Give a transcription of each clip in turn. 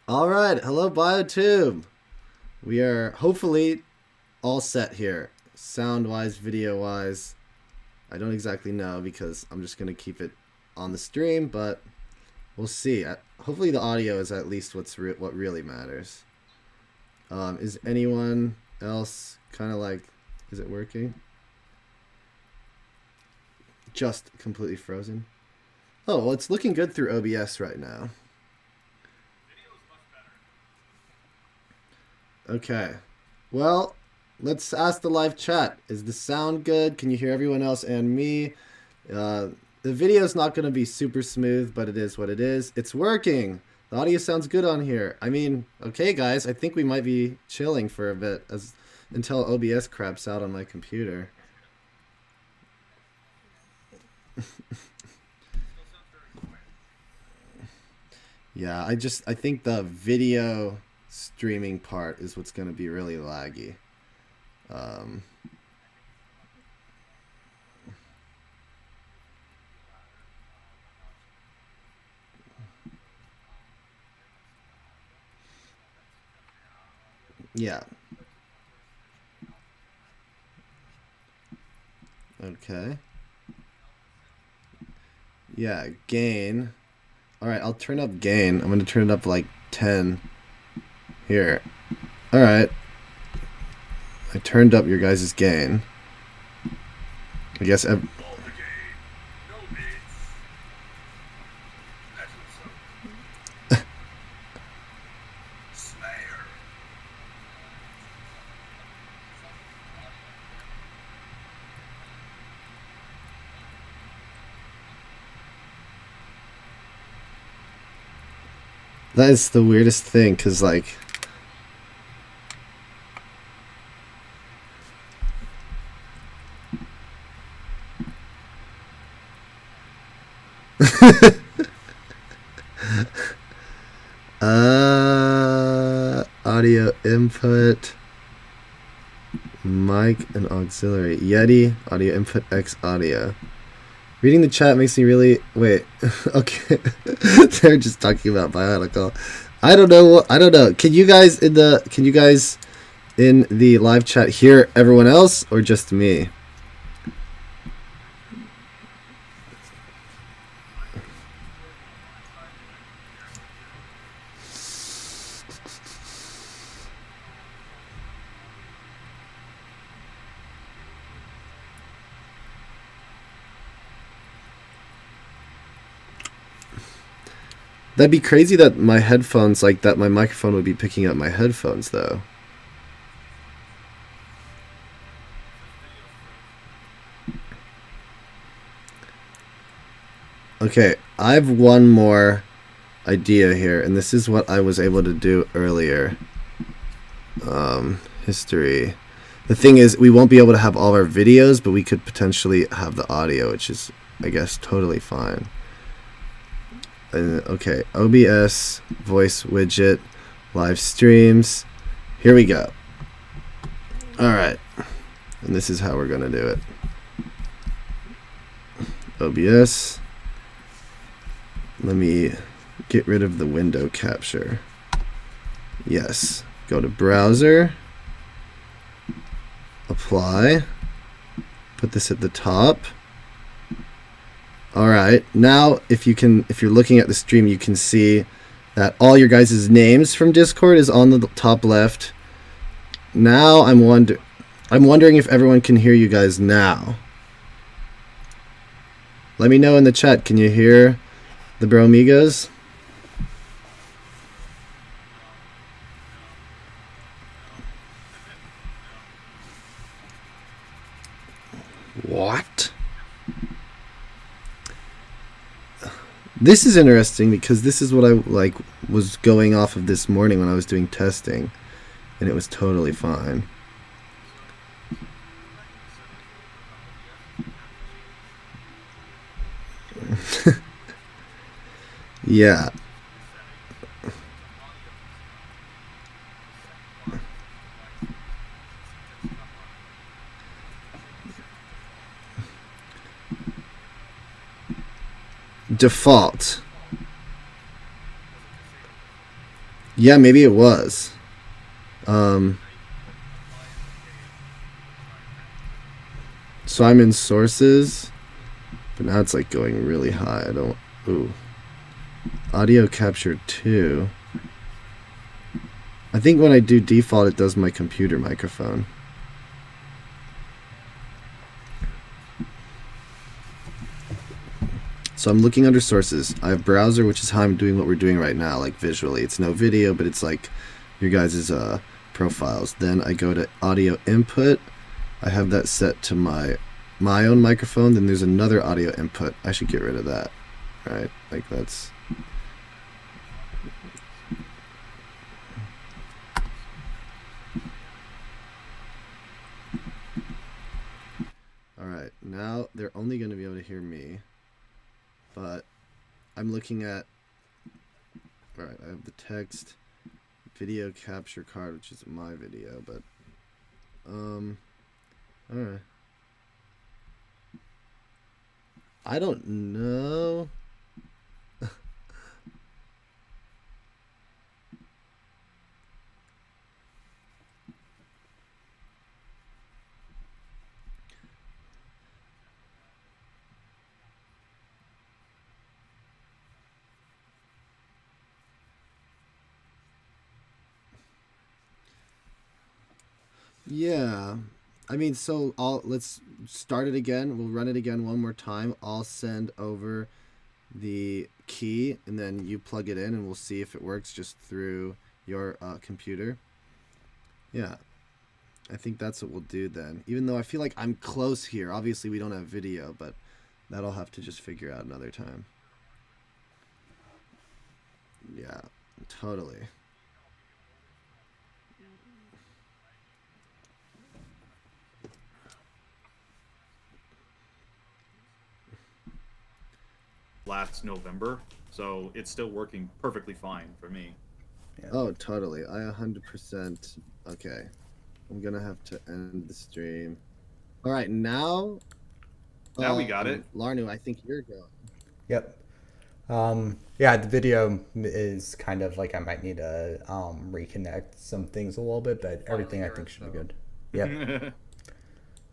All right, hello BioTube. We are hopefully all set here, sound-wise, video-wise. I don't exactly know because I'm just gonna keep it on the stream, but we'll see. Hopefully, the audio is at least what really matters. Is anyone else kind of like? Is it working? Just completely frozen. Oh well, it's looking good through OBS right now. Okay. Well, let's ask the live chat. Is the sound good? Can you hear everyone else and me? The video is not going to be super smooth, but it is what it is. It's working. The audio sounds good on here. I mean, okay, guys. I think we might be chilling for a bit until OBS craps out on my computer. Yeah, I think the video streaming part is what's going to be really laggy. Yeah. Okay. Yeah, gain. Alright, I'll turn up gain. I'm going to turn it up like 10. Here. Alright. I turned up your guys' gain. I guess... That is the weirdest thing, because, like... audio input, mic and auxiliary, Yeti, audio input X audio. Reading the chat makes me really wait. Okay, they're just talking about Bionicle. I don't know. I don't know. Can you guys in the live chat hear everyone else or just me? That'd be crazy that my headphones, like that my microphone would be picking up my headphones though. Okay, I have one more idea here, and this is what I was able to do earlier. History. The thing is, we won't be able to have all our videos, but we could potentially have the audio, which is, I guess, totally fine. Okay, OBS, voice widget, live streams. Here we go. Alright. And this is how we're going to do it. OBS. Let me get rid of the window capture. Yes. Go to browser. Apply. Put this at the top. Alright, now if you're looking at the stream, you can see that all your guys' names from Discord is on the top left. Now I'm wondering if everyone can hear you guys now. Let me know in the chat, can you hear the Bromigos? What? This is interesting because this is what I was going off of this morning when I was doing testing, and it was totally fine. Yeah. Default. Yeah, maybe it was. So I'm in sources, but now it's like going really high. I don't. Ooh. Audio capture 2. I think when I do default, it does my computer microphone. So I'm looking under sources. I have browser, which is how I'm doing what we're doing right now, like visually. It's no video, but it's like your guys' profiles. Then I go to audio input. I have that set to my own microphone. Then there's another audio input. I should get rid of that, right? Like that's... All right, now they're only going to be able to hear me, but I'm looking at... All right, I have the text, video capture card, which is my video, but all right. I don't know. Yeah. I mean, so let's start it again. We'll run it again one more time. I'll send over the key and then you plug it in and we'll see if it works just through your computer. Yeah. I think that's what we'll do then. Even though I feel like I'm close here. Obviously we don't have video, but that'll have to just figure out another time. Yeah, totally. Last November, so it's still working perfectly fine for me. Yeah. Oh, totally. I 100%. Okay. I'm gonna have to end the stream. All right, now we got it. Larnu, I think you're going. Yep. Yeah, the video is kind of like I might need to reconnect some things a little bit, but everything I think should be good. Yep.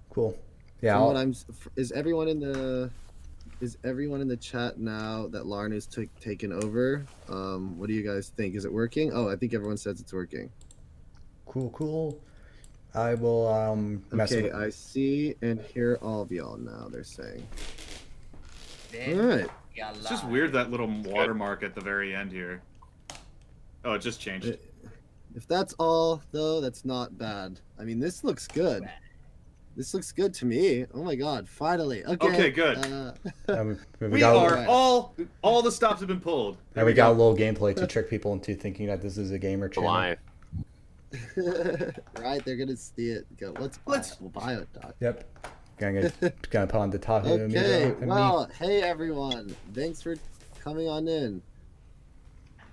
Cool. Yeah. Is everyone in the chat now that Larnu's taken over? What do you guys think? Is it working? Oh, I think everyone says it's working. Cool. I will mess with... Okay, I see and hear all of y'all now, they're saying. All right. It's just weird, that little watermark at the very end here. Oh, it just changed. If that's all, though, that's not bad. I mean, this looks good. This looks good to me. Oh my god, finally. Okay, good. we are all the stops have been pulled. And we got a little gameplay to trick people into thinking that this is a gamer channel. Live. Right, they're gonna see it. Go, we'll buy it, Doc. Yep. Gonna put on the top. Okay, well, hey everyone. Thanks for coming on in.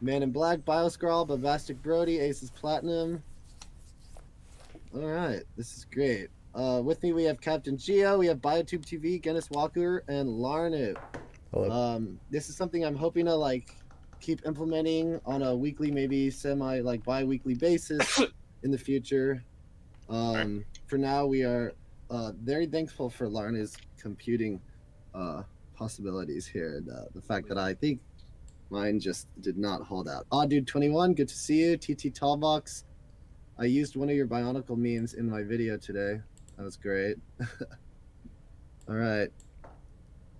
Man in Black, Bioscrawl, Bombastic Brody, Aces Platinum. Alright, this is great. With me we have Captain Geo, we have Biotube TV, Guinness Walker, and Larnu. Hello. This is something I'm hoping to keep implementing on a weekly, maybe semi bi-weekly basis in the future. For now we are very thankful for Larnu's computing possibilities here, and the fact that I think mine just did not hold out. Dude 21, good to see you. TT Tallbox, I used one of your Bionicle memes in my video today. That was great. All right.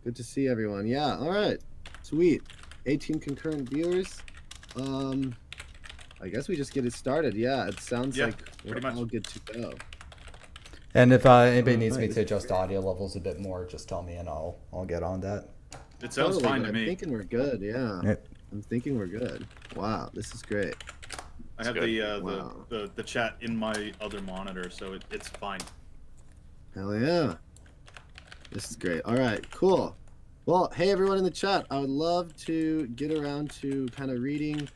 Good to see everyone. Yeah, all right. Sweet. 18 concurrent viewers. I guess we just get it started. Yeah, it sounds like we're all good to go. And if anybody needs me to adjust audio levels a bit more, just tell me and I'll get on that. It sounds fine to me. I'm thinking we're good, yeah. Yep. I'm thinking we're good. Wow, this is great. I have the chat in my other monitor, so it's fine. Hell yeah. This is great. All right, cool. Well, hey everyone in the chat. I would love to get around to kind of reading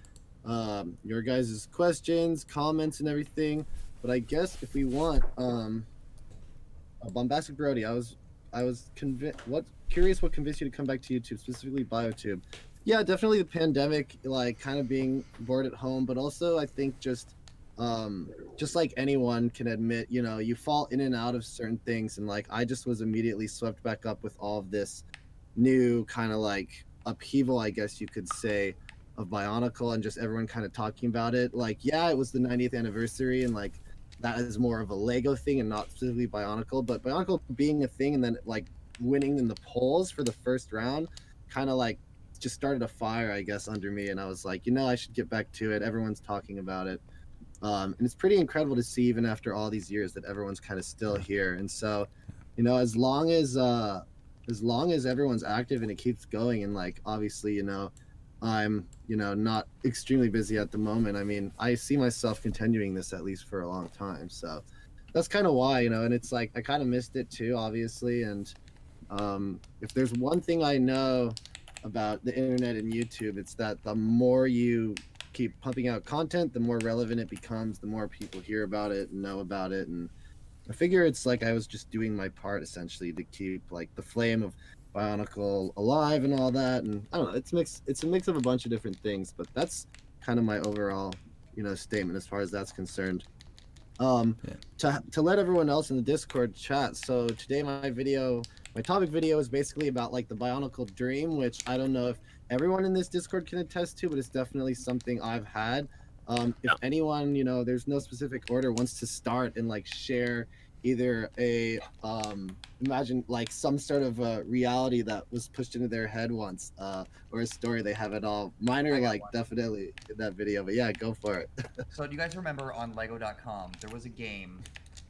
your guys' questions, comments, and everything. But I guess if we want, Bombastic Brody, I I was convinced. Curious what convinced you to come back to YouTube, specifically BioTube? Yeah, definitely the pandemic, like kind of being bored at home, but also I think just like anyone can admit, you know, you fall in and out of certain things, and like I just was immediately swept back up with all of this new kind of like upheaval, I guess you could say, of Bionicle and just everyone kind of talking about it. Like, yeah, it was the 90th anniversary, and like that is more of a Lego thing and not specifically Bionicle, but Bionicle being a thing and then like winning in the polls for the first round kind of like just started a fire, I guess, under me, and I was like, you know, I should get back to it. Everyone's talking about it. And it's pretty incredible to see, even after all these years, that everyone's kind of still here. And so, you know, as long as everyone's active and it keeps going, and like obviously, you know, I'm, you know, not extremely busy at the moment. I mean, I see myself continuing this at least for a long time. So that's kind of why, you know, and it's like I kind of missed it too, obviously. And if there's one thing I know about the internet and YouTube, it's that the more you keep pumping out content, the more relevant it becomes, the more people hear about it and know about it. And I figure it's like I was just doing my part essentially to keep like the flame of Bionicle alive and all that. And I don't know, it's a mix of a bunch of different things, but that's kind of my overall, you know, statement as far as that's concerned. To let everyone else in the Discord chat, so today my topic video is basically about like the Bionicle dream, which I don't know if everyone in this Discord can attest to, but it's definitely something I've had. If anyone, you know, there's no specific order, wants to start and like share either a imagine like some sort of reality that was pushed into their head once, or a story they have at all. Mine are like definitely in that video, but yeah, go for it. So do you guys remember on Lego.com there was a game?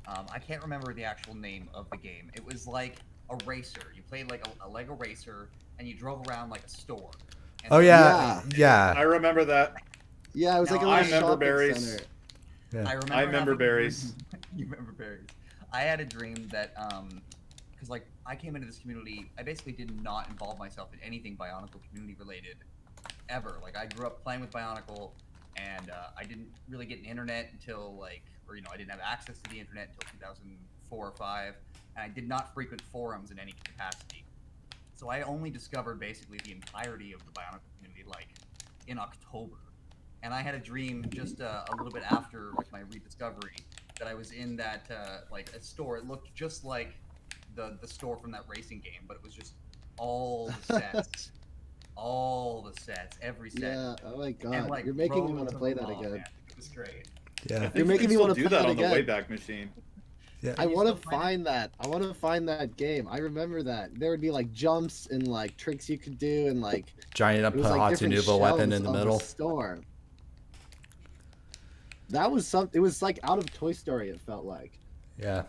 I can't remember the actual name of the game. It was like a racer. You played like a Lego racer, and you drove around like a store. And Oh yeah, yeah. I remember that. Yeah, it was like a I little remember shopping berries. center. Yeah. I remember berries. You remember berries. I had a dream that, because like I came into this community, I basically did not involve myself in anything Bionicle community related ever. Like I grew up playing with Bionicle, and I didn't really get an internet until like, or you know, I didn't have access to the internet until 2004 or 5, and I did not frequent forums in any capacity. So I only discovered basically the entirety of the Bionicle community like in October. And I had a dream just a little bit after like my rediscovery that I was in that like a store. It looked just like the store from that racing game, but it was just all the sets, all the sets, every set. Yeah. Oh my god. And, like, You're making me rows want to of play them that all, again. man. It was great. Yeah. You're making me want to do play that that on the again. Wayback Machine. Yeah. I you want to still find find that. I want to find that game. I remember that. There would be like jumps and like tricks you could do, and like Giant up it was like Hatu different Nuvo weapon shelves in the of a middle. store. That was it was like out of Toy Story, it felt like. Yeah.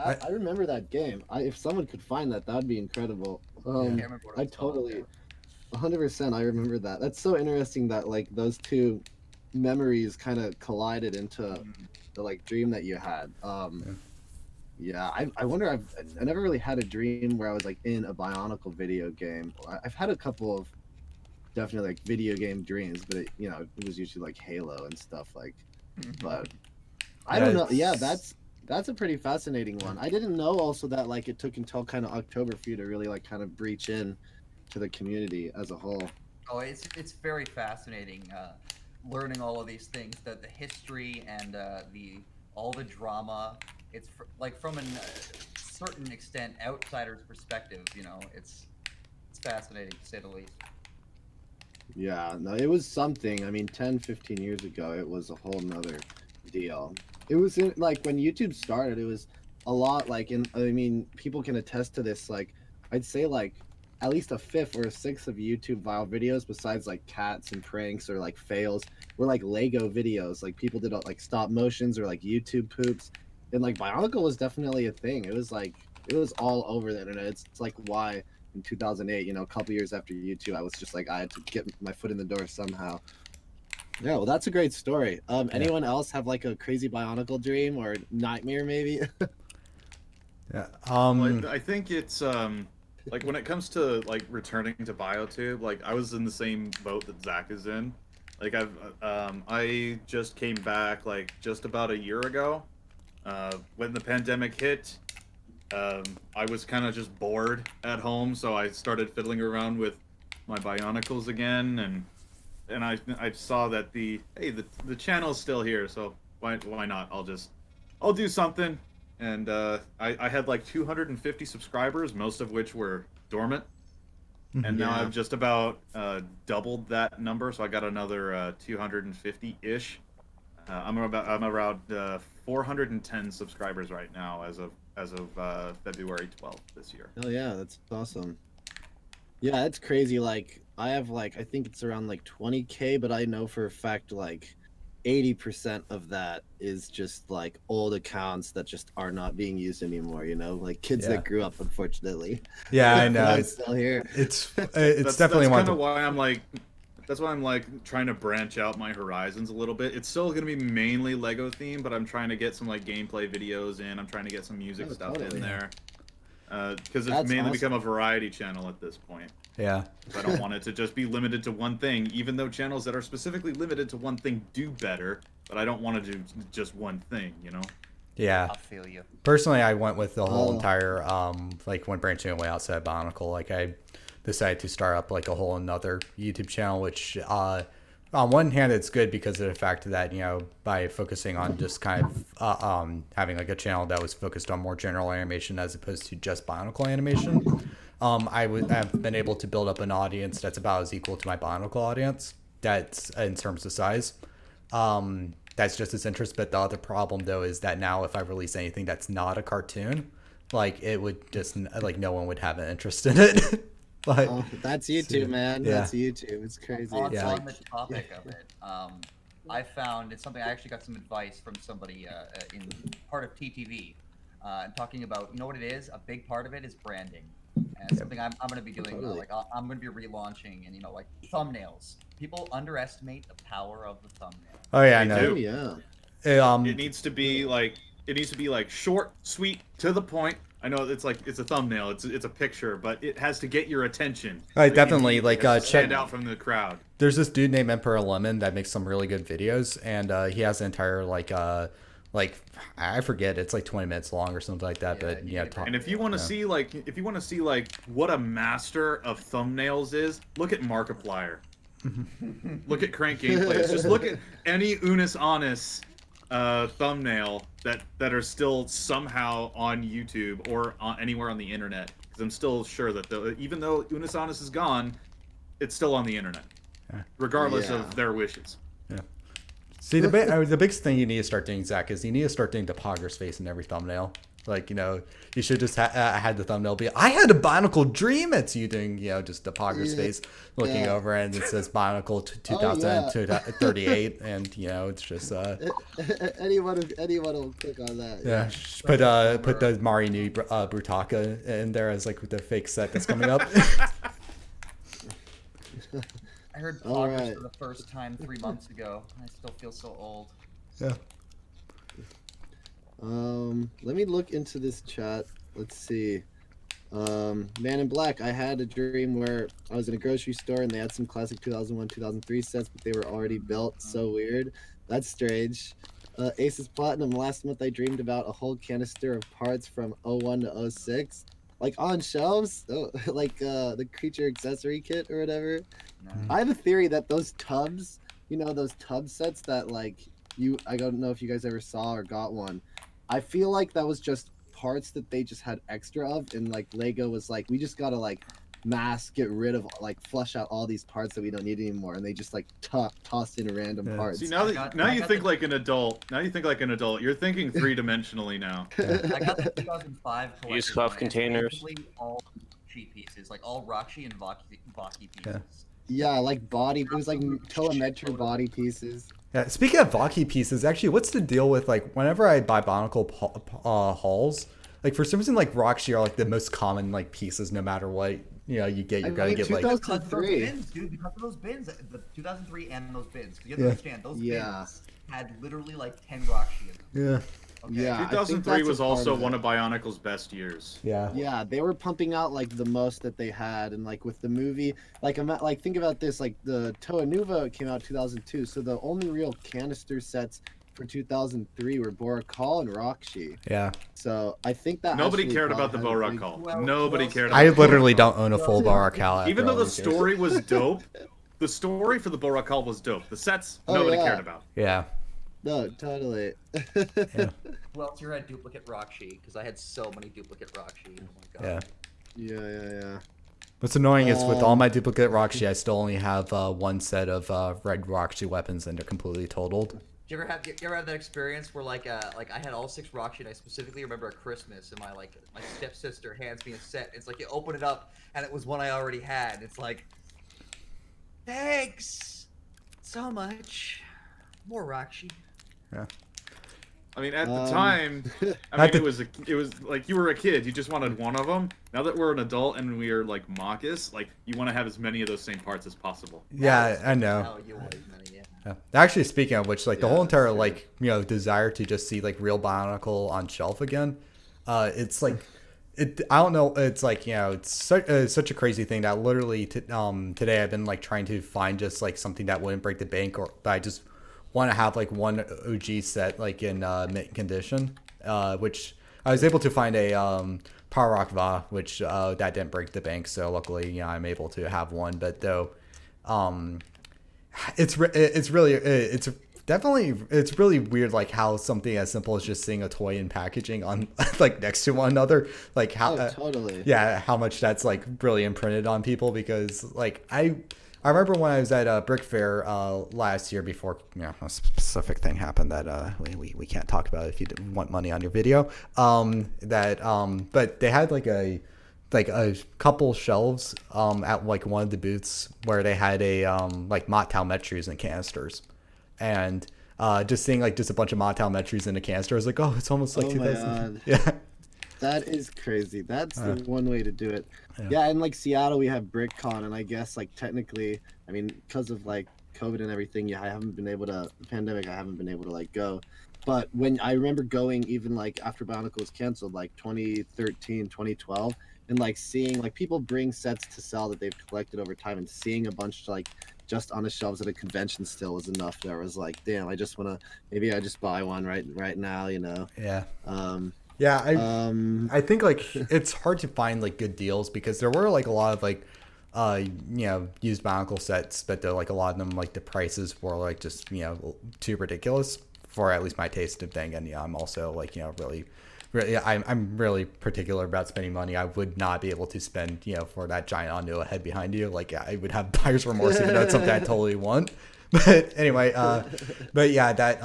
I remember that game. If someone could find that, that'd be incredible. I can't remember what it was called, totally 100% I remember that. That's so interesting that like those two memories kind of collided into the like dream that you had. Yeah, I wonder, I never really had a dream where I was like in a Bionicle video game. I've had a couple of definitely like video game dreams, but you know, it was usually like Halo and stuff like. But I don't know. Yeah, that's a pretty fascinating one. I didn't know also that like it took until kind of October for you to really like kind of breach in to the community as a whole. Oh, it's very fascinating learning all of these things, the history and all the drama. It's like from a certain extent outsider's perspective, you know, it's fascinating to say the least. Yeah, no, it was something. I mean, 10, 15 years ago, it was a whole nother deal. It was like when YouTube started, it was a lot like, I mean, people can attest to this. Like, I'd say like at least a fifth or a sixth of YouTube viral videos, besides like cats and pranks or like fails, were like Lego videos. Like people did like stop motions or like YouTube poops. And like Bionicle was definitely a thing. It was like, it was all over the internet. It's like why in 2008, you know, a couple years after YouTube, I was just like, I had to get my foot in the door somehow. Yeah, well, that's a great story. Anyone else have like a crazy Bionicle dream or nightmare maybe? Yeah. Well, I think it's like when it comes to like returning to BioTube, like I was in the same boat that Zach is in. Like I just came back like just about a year ago when the pandemic hit, I was kind of just bored at home, so I started fiddling around with my Bionicles again, and I saw that the channel's still here, so why not? I'll do something, and I had like 250 subscribers, most of which were dormant, and now I've just about doubled that number, so I got another 250-ish. I'm around 410 subscribers right now as of February 12th this year. Oh yeah, that's awesome. Yeah, it's crazy. Like I have like I think it's around like 20K, but I know for a fact like 80% of that is just like old accounts that just are not being used anymore. You know, like kids that grew up, unfortunately. Yeah, I know. It's still here. It's That's definitely kind of why I'm like. That's why I'm like trying to branch out my horizons a little bit. It's still going to be mainly Lego themed, but I'm trying to get some like gameplay videos in. I'm trying to get some music stuff in there. Because it's mainly become a variety channel at this point. Yeah. I don't want it to just be limited to one thing, even though channels that are specifically limited to one thing do better, but I don't want to do just one thing, you know? Yeah. I feel you. Personally, I went with the whole entire, like when branching away outside Bionicle, like I decided to start up like a whole another YouTube channel, which on one hand it's good because of the fact that, you know, by focusing on just kind of having like a channel that was focused on more general animation as opposed to just Bionicle animation, I've been able to build up an audience that's about as equal to my Bionicle audience, that's in terms of size. That's just its interest. But the other problem though is that now if I release anything that's not a cartoon, like it would just like no one would have an interest in it. Like, that's YouTube, man. Yeah. That's YouTube. It's crazy. On, It's on like, the topic of it, I found it's something I actually got some advice from somebody in part of TTV, and talking about, you know what it is? A big part of it is branding, and it's something I'm going to be doing. Totally. Like I'm going to be relaunching, and you know, like thumbnails. People underestimate the power of the thumbnail. oh yeah, I They know. do. yeah. It needs to be like short, sweet, to the point. I know it's a thumbnail, it's a picture, but it has to get your attention. Definitely, It like has to stand check. out from the crowd. There's this dude named Emperor Lemon that makes some really good videos, and he has an entire like I forget, it's like 20 minutes long or something like that. Yeah, but you yeah, get it. And if you want to see like what a master of thumbnails is, look at Markiplier. Look at Crank Gameplays. Just look at any Unis Honest thumbnail that are still somehow on YouTube or anywhere on the internet. Because I'm still sure that even though Unis Honest is gone, it's still on the internet, regardless of their wishes. Yeah. See, the biggest thing you need to start doing, Zach, is you need to start doing the Pogger's face in every thumbnail. Like, you know, you should just had the thumbnail be, I had a Bionicle dream. It's you doing, you know, just the Pogger's face looking over, and it says Bionicle 2038, and, you know, it's just... anyone will click on that. Yeah, put the Mari Nui Brutaka in there as, like, the fake set that's coming up. I heard All Poggers right. for the first time 3 months ago. I still feel so old. Yeah. Let me look into this chat. Let's see. Man in Black, I had a dream where I was in a grocery store and they had some classic 2001, 2003 sets, but they were already built. So weird. That's strange. Aces Platinum, last month I dreamed about a whole canister of parts from 01 to 06. Like on shelves, like the creature accessory kit or whatever. No. I have a theory that those tubs, you know, those tub sets that like I don't know if you guys ever saw or got one. I feel like that was just parts that they just had extra of, and like Lego was like, we just gotta like get rid of, like flush out all these parts that we don't need anymore, and they just like tossed in random parts. See, now you think like an adult. Now you think like an adult. You're thinking three-dimensionally now. I got the 2005 collection. Use cuff containers. Basically all cheap pieces, like all Roxy and Vaki pieces. Yeah, like body. It was like telemetry body pieces. Yeah, speaking of Vaki pieces, actually, what's the deal with, like, whenever I buy Bionicle hauls, like, for some reason, like, Roxy are, like, the most common, like, pieces, no matter what, you know, you get, you're gonna get, like... 2003. Because of those bins, dude, because of those bins, the 2003 and those bins. You have to understand, those bins had literally, like, 10 Roxy in them. Yeah. Okay. Yeah, 2003 was also one of Bionicle's best years. Yeah. Yeah, they were pumping out like the most that they had, and like with the movie, like think about this, like the Toa Nuva came out 2002, so the only real canister sets for 2003 were Borakal and Rakshi. Yeah. So I think that Nobody actually cared probably about the had a big- Borakal. Well, Nobody well, cared about I the literally Borakal. don't own a full Borakal. Even though the story was dope, the story for the Borakal was dope. The sets, Oh, nobody yeah. cared about. Yeah. No, totally. Yeah. Who else here had duplicate Rakshi? Because I had so many duplicate Rakshi. Oh my Yeah. god. Yeah. What's annoying is with all my duplicate Rakshi, I still only have one set of red Rakshi weapons, and they're completely totaled. Do you ever have that experience where like I had all 6 Rakshi, and I specifically remember at Christmas, and my stepsister hands me a set. It's like you open it up, and it was one I already had. It's like, thanks so much. More Rakshi. Yeah. I mean, at the time, it was like you were a kid. You just wanted one of them. Now that we're an adult and we are like Marcus, like you want to have as many of those same parts as possible. Yeah, I know. Oh, you want as many, yeah. Yeah. Actually, speaking of which, like the Yeah, whole entire that's true. like desire to just see like real Bionicle on shelf again, it's like I don't know. It's like it's such a crazy thing that literally today I've been like trying to find just like something that wouldn't break the bank, or that I just want to have like one OG set like in mint condition, which I was able to find a Power Rock Va, which that didn't break the bank, so luckily I'm able to have one. But though, it's really weird like how something as simple as just seeing a toy in packaging on like next to one another, like how Totally. how much that's like really imprinted on people, because like I remember when I was at Brick Fair last year, before a specific thing happened that we can't talk about if you want money on your video. But they had like a couple shelves at like one of the booths where they had a like Mottau Metries and canisters, and just seeing like just a bunch of Mottau Metries in a canister, I was like, oh, it's almost like Oh 2000. my God. Yeah. That is crazy. That's the one way to do it. Yeah, in like Seattle we have BrickCon, and I guess like technically, I mean, because of like COVID and everything, I haven't been able to pandemic. I haven't been able to like go. But when I remember going, even like after Bionicle was canceled, like 2013, 2012, and like seeing like people bring sets to sell that they've collected over time, and seeing a bunch like just on the shelves at a convention still was enough. There was like, damn, I just wanna, maybe I just buy one right now, Yeah. Yeah, I think like it's hard to find like good deals, because there were like a lot of like used Bionicle sets, but like a lot of them, like the prices were like just too ridiculous for at least my taste of thing. And I'm also like really I'm really particular about spending money. I would not be able to spend for that giant Onua head behind you. Like I would have buyer's remorse even though it's something I totally want. But anyway, but yeah, that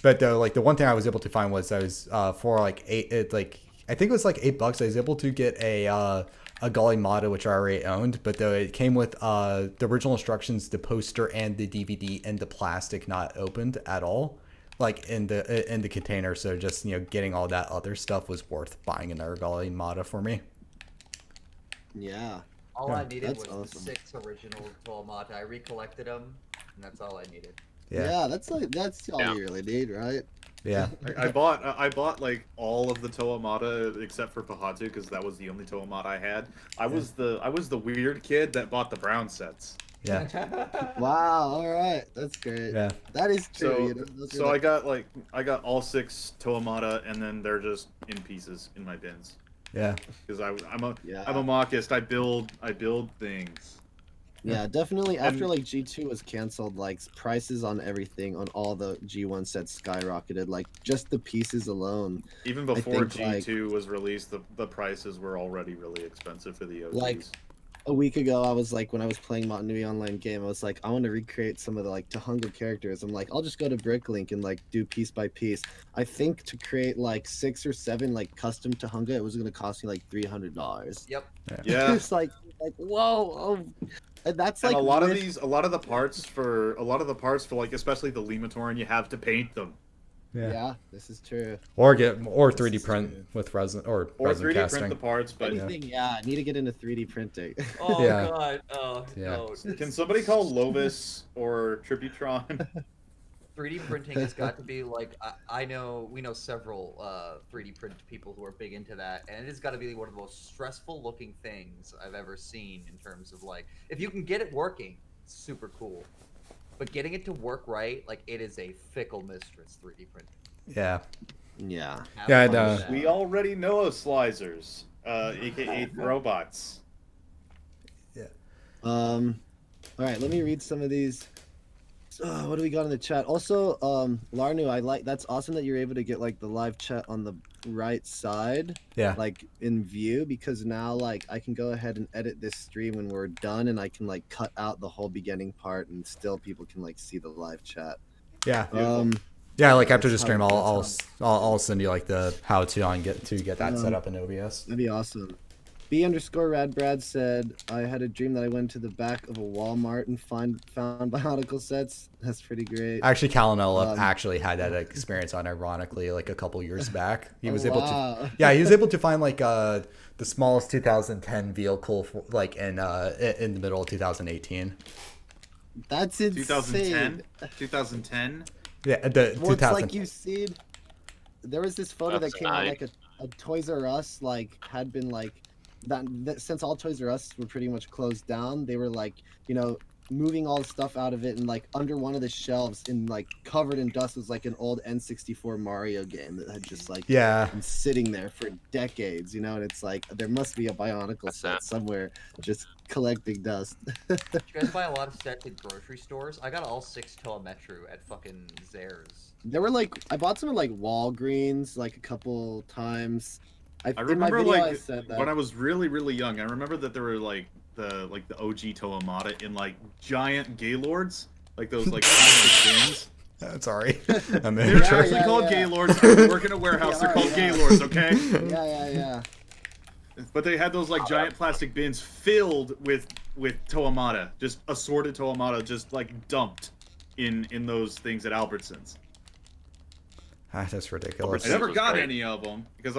but though, like the one thing I was able to find was I was for like I think it was like $8. I was able to get a Gully Mata, which I already owned, but though it came with the original instructions, the poster, and the DVD, and the plastic not opened at all, like in the container. So just getting all that other stuff was worth buying another Gully Mata for me. yeah. All I needed was awesome. the 6 original Toamata. I recollected them, and that's all I needed. Yeah. That's all you really need, right? Yeah. I bought like all of the Toamata except for Pahatu, because that was the only Toamata I had. I was the weird kid that bought the brown sets. Yeah. Wow. All right. That's great. Yeah. That is true. So I got all 6 Toamata, and then they're just in pieces in my bins. Yeah. Because I'm a Yeah. Machist. I build things. Yeah, definitely. After like G2 was canceled, like prices on everything on all the G1 sets skyrocketed. Like just the pieces alone. Even before think, G2 was released, the prices were already really expensive for the OGs. Like a week ago, I was like, when I was playing Montanui online game, I was like, I want to recreate some of the like Tahunga characters. I'm like, I'll just go to Bricklink and like do piece by piece. I think to create like 6 or 7 like custom Tahunga, it was gonna cost me like $300. Yep. Yeah. It's like whoa. Oh. And that's like a lot of the parts for like especially the Lematoran, you have to paint them. Yeah, this is true. Or 3D print with resin or resin 3D casting. print the parts, but Anything, I need to get into 3D printing. Oh Yeah. god. Oh Yeah. no. can somebody call Lovis or Tributron? 3D printing has got to be like we know several 3D print people who are big into that, and it has got to be one of the most stressful looking things I've ever seen in terms of like if you can get it working, it's super cool. but getting it to work right, like it is a fickle mistress. 3D printing. Yeah. Yeah. Have Yeah, fun no. with that. We already know of slicers, aka robots. All right, let me read some of these. What do we got in the chat? Also, Larnu, that's awesome that you're able to get like the live chat on the right side, Yeah. like in view, because now like I can go ahead and edit this stream when we're done, and I can like cut out the whole beginning part, and still people can like see the live chat. Yeah. Beautiful. Yeah, like after the That's stream, how- I'll send you like the how to get that set up in OBS. That'd be awesome. B_radbrad said, I had a dream that I went to the back of a Walmart and found Bionicle sets. That's pretty great. Actually, Canon actually had that experience ironically like a couple years back. He was able to, yeah, he was able to find like the smallest 2010 vehicle for, like in the middle of 2018. That's insane. 2010. 2010. Yeah, the Well, 2000. it's like you've seen. There was this photo that came out like a Toys R Us like had been like that since all Toys R Us were pretty much closed down. They were like, you know, moving all the stuff out of it, and like under one of the shelves in like covered in dust was like an old N64 Mario game that had just like been sitting there for decades, you know. And it's like there must be a Bionicle set somewhere just collecting dust. Did you guys buy a lot of sets at grocery stores? I got all 6 Toa Metro at fucking Zayre's. There were like I bought some at like Walgreens like a couple times. I remember like when I was really young. I remember that there were like the OG Toamata in like giant Gaylords, like those like plastic bins. Sorry, they're actually called Gaylords. I work in a warehouse. They're called Gaylords, okay? Yeah. But they had those like giant plastic bins filled with Toamata, just assorted Toamata, just like dumped in those things at Albertsons. That's ridiculous. I never got any of them because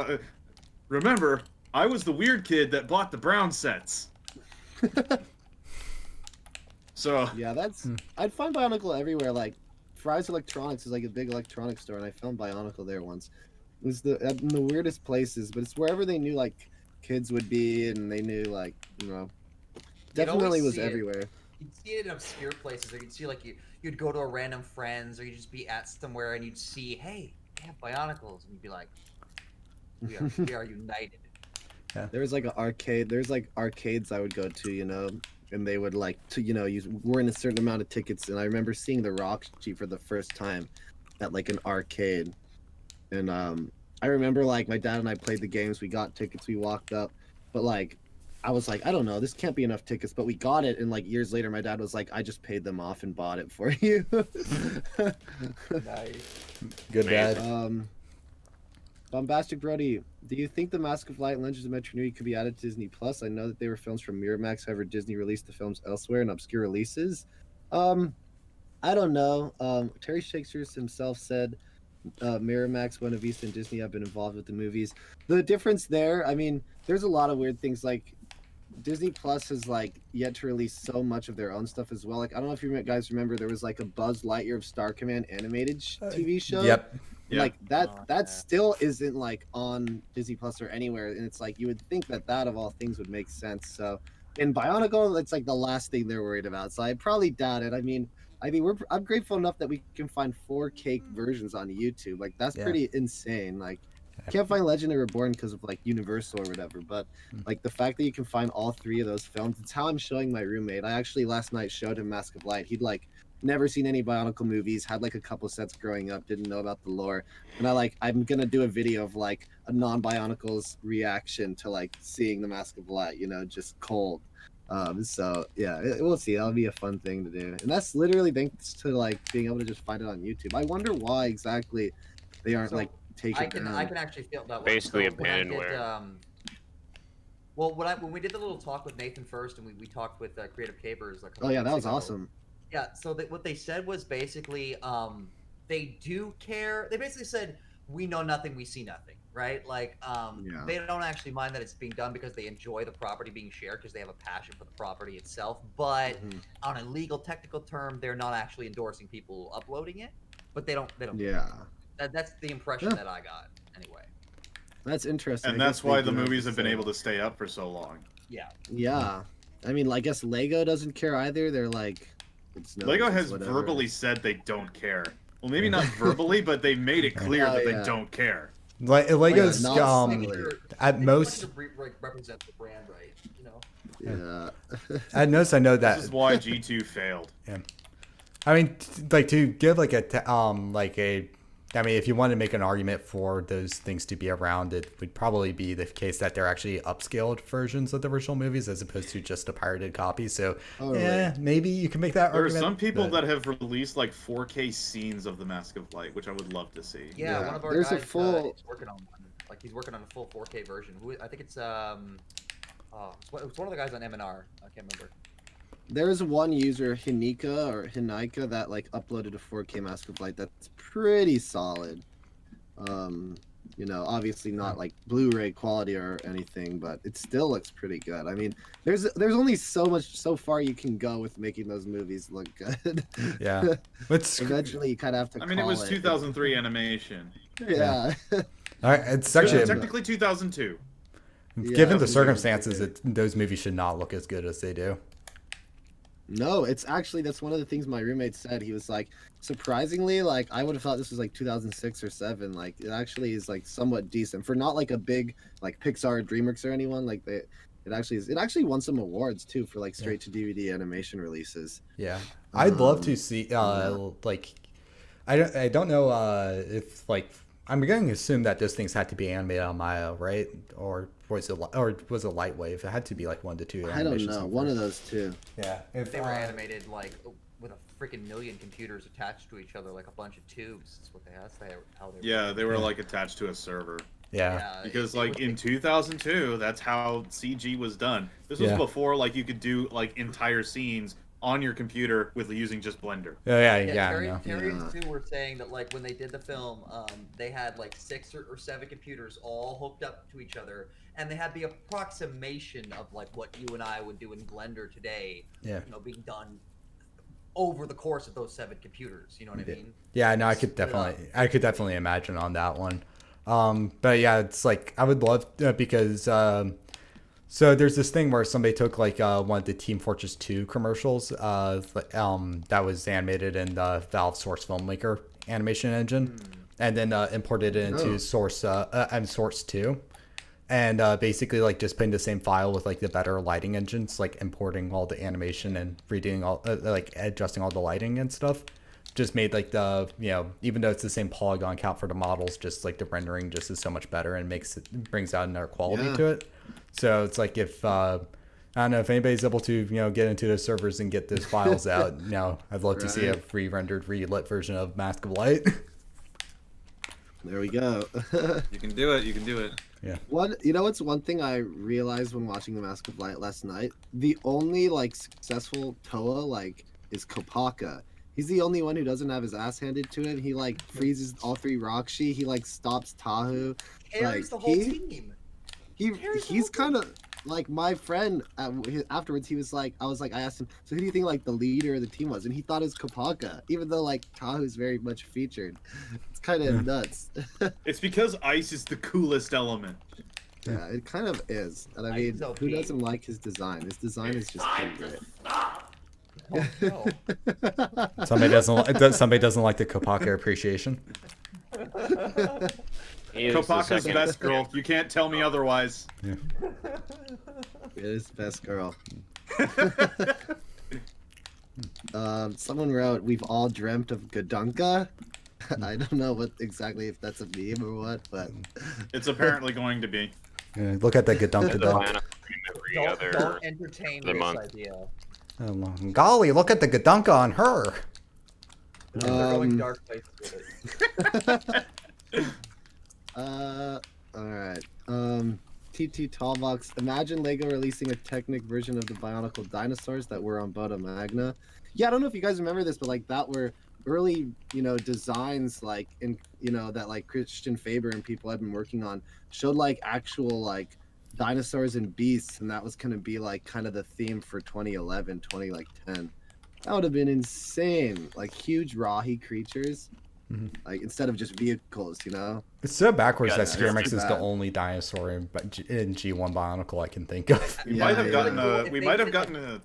remember, I was the weird kid that bought the brown sets. So yeah, I'd find Bionicle everywhere. Like Fry's Electronics is like a big electronics store, and I found Bionicle there once. It was in the weirdest places, but it's wherever they knew like kids would be, and they knew like, you know, definitely was everywhere. You'd see it in obscure places, or you'd see like you'd go to a random friend's, or you'd just be at somewhere and you'd see, hey, they have Bionicles, and you'd be like, we are united. Yeah. There was like an arcade. There's like arcades I would go to, you know, and they would like to, you know, win a certain amount of tickets. And I remember seeing the Roxy for the first time at like an arcade. And I remember like my dad and I played the games. We got tickets. We walked up, but like I was like, I don't know, this can't be enough tickets. But we got it, and like years later, my dad was like, I just paid them off and bought it for you. Nice. Good dad. Bombastic Brody, do you think the Mask of Light and Legends of Metronui could be added to Disney Plus? I know that they were films from Miramax, however, Disney released the films elsewhere in obscure releases. I don't know. Terry Shakespeare himself said Miramax, Buena Vista, and Disney have been involved with the movies. The difference there, I mean, there's a lot of weird things. Like Disney Plus has like yet to release so much of their own stuff as well. Like I don't know if you guys remember, there was like a Buzz Lightyear of Star Command animated TV show. Yep. Like that still isn't like on Disney Plus or anywhere, and it's like you would think that of all things would make sense. So in Bionicle, it's like the last thing they're worried about. So I probably doubt it. I mean, I'm grateful enough that we can find 4K versions on YouTube. Like that's pretty insane. Like can't find Legend of Reborn because of like Universal or whatever, but like the fact that you can find all 3 of those films, it's how I'm showing my roommate. I actually last night showed him Mask of Light. He'd like never seen any Bionicle movies, had like a couple sets growing up, didn't know about the lore, and I'm gonna do a video of like a non-Bionicles reaction to like seeing the Mask of Light, you know, just cold. So yeah, we'll see. That'll be a fun thing to do, and that's literally thanks to like being able to just find it on YouTube. I wonder why exactly they aren't like taking it down. I can actually feel that. Basically so abandonware. Well, when we did the little talk with Nathan first, and we talked with Creative Capers. Oh yeah, that was awesome. Yeah, so what they said was basically, they do care. They basically said, we know nothing, we see nothing, right? Like, they don't actually mind that it's being done because they enjoy the property being shared because they have a passion for the property itself. But on a legal, technical term, they're not actually endorsing people uploading it. But they don't. Yeah. That's the impression that I got, anyway. That's interesting. And that's why the movies have been able to stay up for so long. Yeah. Yeah. I mean, I guess Lego doesn't care either. They're like, It snows, Lego it's has whatever. verbally said they don't care. Well, maybe not verbally, but they made it clear Oh, that yeah. they don't care. Lego's not at most. Represent the brand right, you know. Yeah. At most, I know that. This is why G2 failed. Yeah. I mean, like to give like a. I mean, if you want to make an argument for those things to be around, it would probably be the case that they're actually upscaled versions of the original movies as opposed to just a pirated copy. So, maybe you can make that There are argument. some people that have released like 4K scenes of the Mask of Light, which I would love to see. Yeah, Yeah, one of our there's a guys full- he's working on one. Like he's working on a full 4K version. I think it's it's one of the guys on M&R. I can't remember. There's one user, Hinika, that like uploaded a 4K Mask of Light that's pretty solid. You know, obviously not like Blu-ray quality or anything, but it still looks pretty good. I mean, there's only so far you can go with making those movies look good. Yeah. Eventually you kind of have to. I mean, it was 2003 animation. Yeah. All right, it's actually Technically 2002. given the Yeah. circumstances, those movies should not look as good as they do. No, it's actually, that's one of the things my roommate said. He was like, surprisingly, like I would have thought this was like 2006 or 7. Like it actually is like somewhat decent for not like a big like Pixar or DreamWorks or anyone. Like it actually won some awards too for like straight to DVD animation releases. Yeah, I'd love to see like I don't know if like I'm going to assume that those things had to be animated on Maya, right? Or was it Lightwave? It had to be like 1 to 2. I don't know, one of those two. Yeah, if They were animated like with a freaking million computers attached to each other, like a bunch of tubes. That's what they had. That's how they. Yeah, they were like attached to a server. Yeah. Because like in 2002, that's how CG was done. This was before like you could do like entire scenes on your computer with using just Blender. Terry and Sue were saying that like when they did the film, they had like 6 or 7 computers all hooked up to each other, and they had the approximation of like what you and I would do in Blender today. Yeah. You know, being done over the course of those 7 computers. You know what I mean? Yeah, no, I could definitely imagine on that one. But yeah, it's like I would love because so there's this thing where somebody took like one of the Team Fortress 2 commercials that was animated in the Valve Source Filmmaker animation engine, and then imported it into Source 2, and basically like just putting the same file with like the better lighting engines, like importing all the animation and redoing all like adjusting all the lighting and stuff. Just made like the, you know, even though it's the same polygon count for the models, just like the rendering just is so much better and brings out another quality to it. So it's like if I don't know if anybody's able to, you know, get into those servers and get those files out, you know, I'd love to see a re-rendered, relit version of Mask of Light. There we go. You can do it. You can do it. Yeah. What's one thing I realized when watching the Mask of Light last night? The only like successful Toa like is Kopaka. He's the only one who doesn't have his ass handed to him. He like freezes all 3 Rockshi. He like stops Tahu. Carries the whole team. He's kind of like my friend. Afterwards, he was like, I asked him, so who do you think like the leader of the team was? And he thought it was Kopaka, even though like Tahu's very much featured. It's kind of nuts. It's because ice is the coolest element. Yeah, it kind of is. And I mean, who doesn't like his design? His design is just pretty great. Oh, no. Somebody doesn't like the Kopaka appreciation. Kopaka's best girl. You can't tell me otherwise. Yeah. It is the best girl. Someone wrote, "We've all dreamt of Gadunka." I don't know what exactly, if that's a meme or what, but it's apparently going to be. Yeah, look at that Gadunka dog. Don't entertain this idea. Oh, golly, look at the Gadunka on her. They're going dark places with it. Alright. TT Tallbox. Imagine Lego releasing a Technic version of the Bionicle dinosaurs that were on Boda Magna. Yeah, I don't know if you guys remember this, but like that were early, designs like that like Christian Faber and people had been working on, showed like actual like dinosaurs and beasts, and that was gonna be like kind of the theme for 2010. That would have been insane. Like huge Rahi creatures. Like instead of just vehicles, It's so backwards that it's Skirmix too is the bad. only dinosaur in G1 Bionicle I can think of. We might have gotten a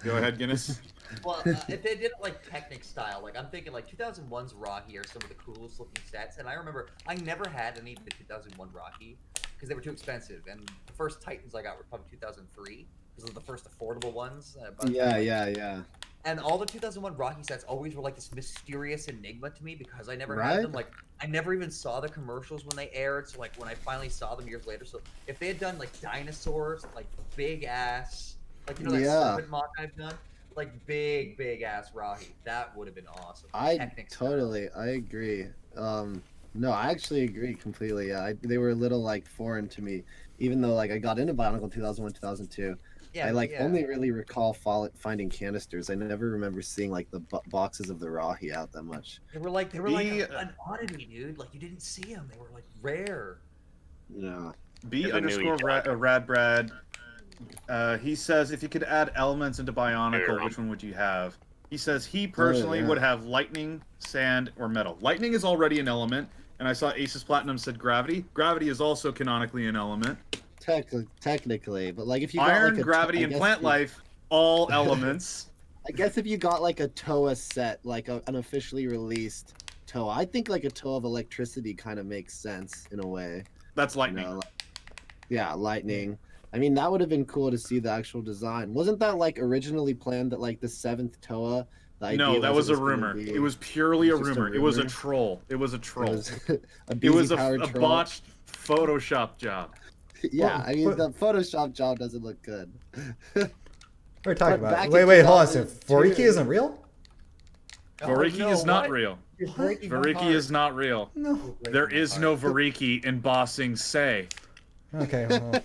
Go ahead, Guinness. Well, if they did it like Technic style, like I'm thinking like 2001's Rocky are some of the coolest looking sets, and I remember I never had any of the 2001 Rocky because they were too expensive, and the first Titans I got were probably 2003 because of the first affordable ones. Yeah. And all the 2001 Rocky sets always were like this mysterious enigma to me because I never had Right? them. Like I never even saw the commercials when they aired. So like when I finally saw them years later, so if they had done like dinosaurs, like big ass, like you know that Yeah. serpent mock I've done, like big ass Rocky, that would have been awesome. I Technic style. agree. No, I actually agree completely. Yeah, they were a little like foreign to me, even though like I got into Bionicle 2001, 2002. Yeah, I like yeah. only really recall finding canisters. I never remember seeing like the boxes of the Rahi out that much. They were like an oddity, dude. Like you didn't see them. They were like rare. Yeah. B_radbrad. He says if you could add elements into Bionicle, which one would you have? He says he personally would have lightning, sand, or metal. Lightning is already an element, and I saw Aces Platinum said gravity. Gravity is also canonically an element. Technically, but like if you Iron, got like gravity, and plant life, all elements. I guess if you got like a Toa set, like an officially released Toa, I think like a Toa of electricity kind of makes sense in a way. That's lightning. You know, yeah, lightning. I mean, that would have been cool to see the actual design. Wasn't that like originally planned that like the 7th Toa? No, that was a rumor. It was purely a rumor. It was a troll. It was a troll. It was a botched Photoshop job. Yeah, I mean the Photoshop job doesn't look good. What are you talking about? back Wait, in hold on a second. 2002 Voriki isn't real? Voriki is not real. Voriki is not real. No. There is no Voriki embossing Say. Okay, well,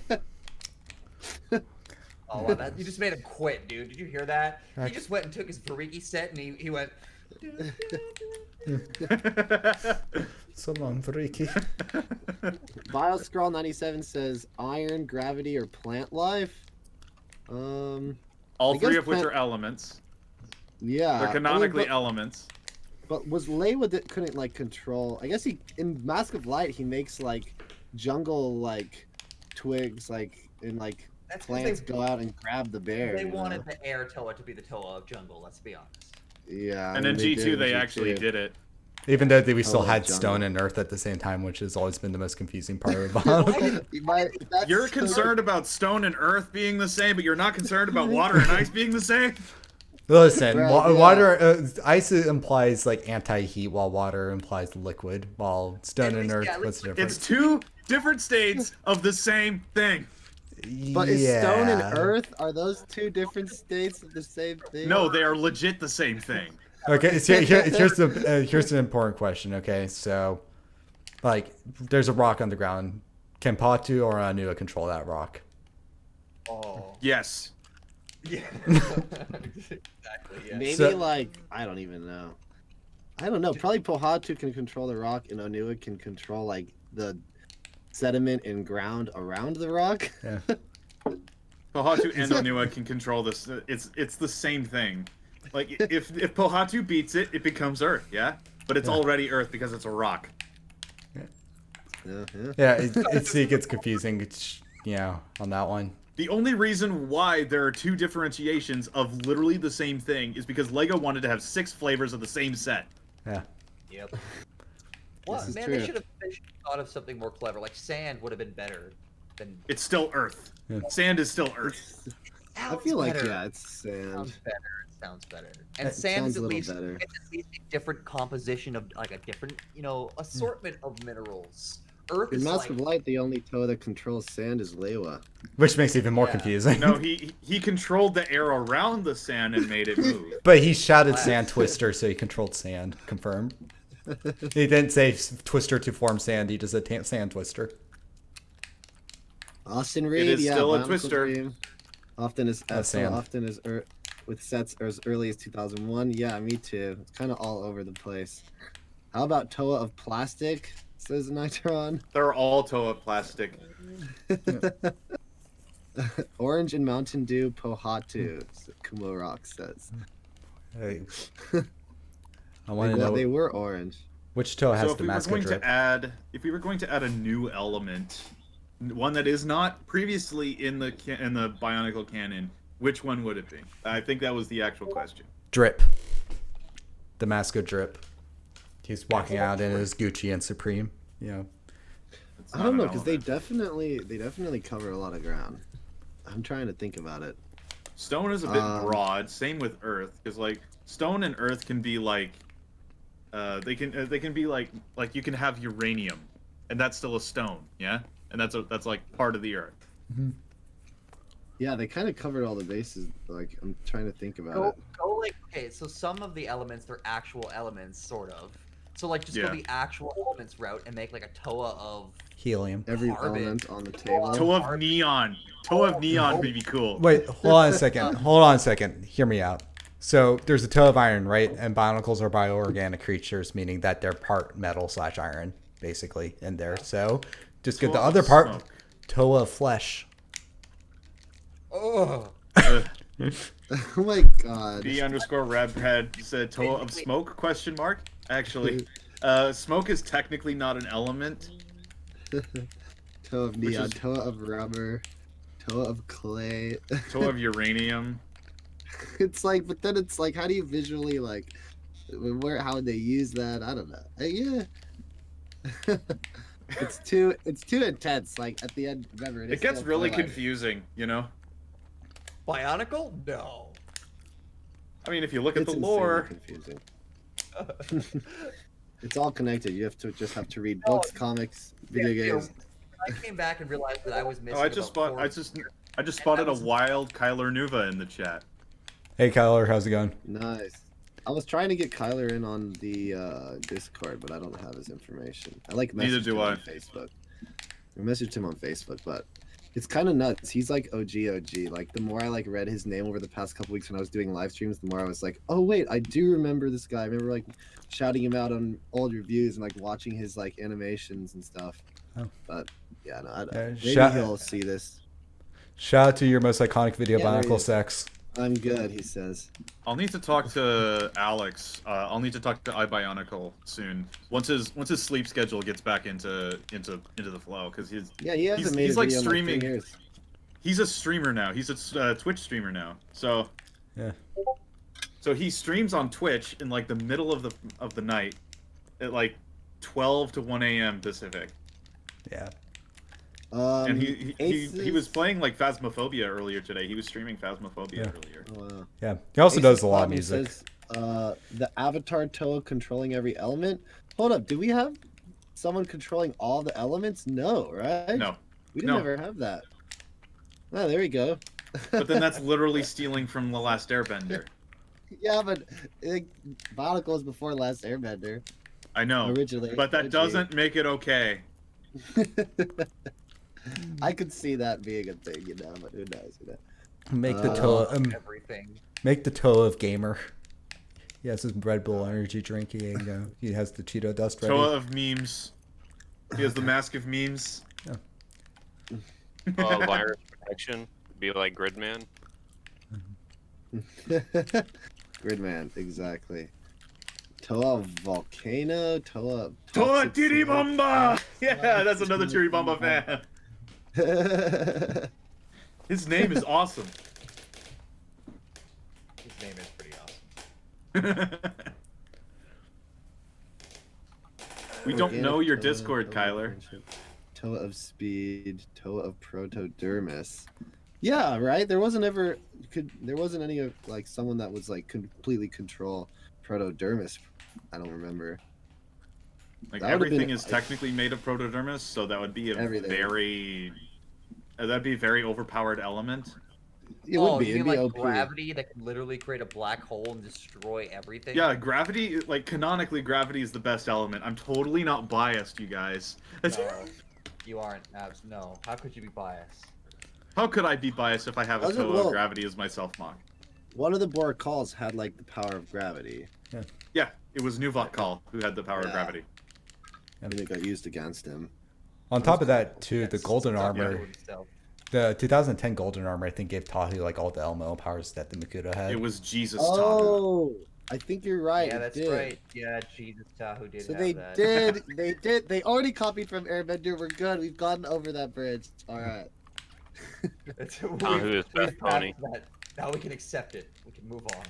Oh, wow, you just made him quit, dude. Did you hear that? He just went and took his Variki set and he went. so long, Voriki. BioScroll97 says iron, gravity, or plant life. All I three guess of which are elements. Yeah, They're canonically elements. But was Lewa that couldn't like control? I guess he in Mask of Light he makes like jungle like twigs like and like That's 'cause plants go out and grab the bear. They you wanted know? the air Toa to be the Toa of jungle. Let's be honest. Yeah, And in G2 they actually did it. Even though we still had jungle. stone and earth at the same time, which has always been the most confusing part of Bionicle. You're concerned about stone and earth being the same, but you're not concerned about water and ice being the same? Listen, Right, yeah. water, ice implies like anti-heat, while water implies liquid, while stone and earth, what's the difference? It's two different states of the same thing. But is stone and earth, are those two different states of the same thing? No, they are legit the same thing. Okay, so here's an important question. Okay, so like there's a rock on the ground. Can Patu or Anua control that rock? Oh. Yes. Yeah. Exactly. Yeah. Maybe So- like I don't even know. I don't know. Probably Pohatu can control the rock, and Onua can control like the sediment and ground around the rock. Yeah. Pohatu and Onua can control this. It's the same thing. Like if Pohatu beats it, it becomes Earth, yeah? But it's already Earth because it's a rock. Yeah, it gets confusing. It's, on that one. The only reason why there are two differentiations of literally the same thing is because Lego wanted to have 6 flavors of the same set. Yeah. Yep. Well, is man, true. they should have thought of something more clever. Like sand would have been better than. It's still Earth. Yeah. Sand is still Earth. I feel like better. it's sand. Sounds better. It sounds better. And It sand sounds is a at little least better. it's at least a different composition of like a different, assortment of minerals. Earth In is Mask like of Light, the only Toa that controls sand is Lewa. Which makes it even more Yeah. confusing. No, he controlled the air around the sand and made it move. But he shouted Sand Twister, so he controlled sand. Confirmed. He didn't say Twister to form sand. He just said Sand Twister. Austin Reed, is still a Bionicle twister. Dream. Often as sand. often as with sets as early as 2001. Yeah, me too. It's kind of all over the place. How about Toa of plastic? Says Nitron. They're all Toa plastic. Orange and Mountain Dew Pohatu. Kumo Rock says. Hey. I want to Well, know they were orange. which toe has So the mask drip. if we were going to add a new element, one that is not previously in the Bionicle canon, which one would it be? I think that was the actual question. Drip. Damasco Drip. He's walking out in his Gucci and Supreme. Yeah. It's I not don't an know because they element. definitely cover a lot of ground. I'm trying to think about it. Stone is a bit broad. Same with earth, because like stone and earth can be like, they can be like you can have uranium, and that's still a stone, yeah, and that's like part of the earth. Mm-hmm. Yeah, they kind of covered all the bases. Like I'm trying to think about it. Go like okay, so some of the elements they're actual elements, sort of. So like just Yeah. go the actual elements route and make like a Toa of Helium. Every Carbon. element on the table. Toe of neon. Toe of neon would be cool. Wait, hold on a second. Hold on a second. Hear me out. So there's a toe of iron, right? And bionicles are bioorganic creatures, meaning that they're part metal / iron, basically, in there. So just get Toe the of other part, smoke. toe of flesh. ugh. Uh, Oh my god. B_Radhead said toe of smoke? Question mark. Actually, smoke is technically not an element. Toe of Which neon, is- toe of rubber, toe of clay. Toe of uranium. It's like, but then it's like, how do you visually like, how would they use that? I don't know. Yeah. it's too intense. Like at the end, remember It gets still really Twilight. confusing, you know. Bionicle? No. I mean, if you look at It's the insanely lore, confusing. It's all connected. You have to read books, comics, video Yeah, games. I came back and realized that I was missing. oh, I just spotted a wild Kyler Nuva in the chat. Hey, Kyler, how's it going? Nice. I was trying to get Kyler in on the Discord, but I don't have his information. I like Neither messaged do him I. on Facebook. I messaged him on Facebook, but it's kind of nuts. He's like OG. Like the more I like read his name over the past couple weeks when I was doing live streams, the more I was like, oh wait, I do remember this guy. I remember like shouting him out on old reviews and like watching his like animations and stuff. Oh. But yeah, no, maybe he'll see this. Shout out to your most iconic video, Yeah, there he Bionicle is. Sex. I'm good, he says. I'll need to talk to Alex. I'll need to talk to iBionicle soon. Once his sleep schedule gets back into the flow, because Yeah, he hasn't made he's a like video in streaming. 3 years. He's a streamer now. He's a Twitch streamer now. So Yeah. So he streams on Twitch in like the middle of the night, at like 12 to 1 a.m. Pacific. Yeah. And he Aces- was playing like Phasmophobia earlier today. He was streaming Phasmophobia earlier. Oh, wow. Yeah. He also Aces does a lot of Platinum music. says, the Avatar Toa controlling every element. Hold up, do we have someone controlling all the elements? No, right? No, we didn't no. ever have that. Oh, there we go. but then that's literally stealing from The Last Airbender. Yeah, but Bionicle was before Last Airbender I know, originally. but that doesn't make it okay. I could see that being a thing, you know, but who knows? You know? Make the toe. Everything. Make the toe of gamer. He has his Red Bull energy drink. He has the Cheeto dust ready. Toa of memes. He has the mask of memes. Virus protection. Be like Gridman. Gridman, exactly. Toa Volcano, Toa Toa Tiribomba! Yeah, that's another Tiribomba fan. His name is awesome. His name is pretty awesome. We don't know your Discord, Kyler. Toa of Speed, Toa of Protodermis. Yeah, right. There wasn't any of like someone that was like completely control Protodermis. I don't remember. Like That would've everything been, is like, technically made of protodermis, so that would be that'd be a very overpowered element. It would be. You It'd mean be like OP. gravity that can literally create a black hole and destroy everything? Yeah, gravity, like canonically, gravity is the best element. I'm totally not biased, you guys. No, you aren't. No. How could you be biased? How could I be biased if I have a Doesn't- Toa well- of gravity as my self-mock? One of the Borg calls had like the power of gravity. Yeah, it was Nuvok Call who had the power of Yeah. gravity. And it got used against him. On top of that, too, the That's golden not armor. good itself. The 2010 golden armor, I think, gave Tahu like all the elemental powers that the Makuta had. It was Jesus Tahu. Oh, I think you're right. Yeah, it that's did. right. Yeah, Jesus Tahu did So have they that. did. They already copied from Airbender. We're good. We've gotten over that bridge. All right. Tahu is best pony. Now we can accept it. We can move on.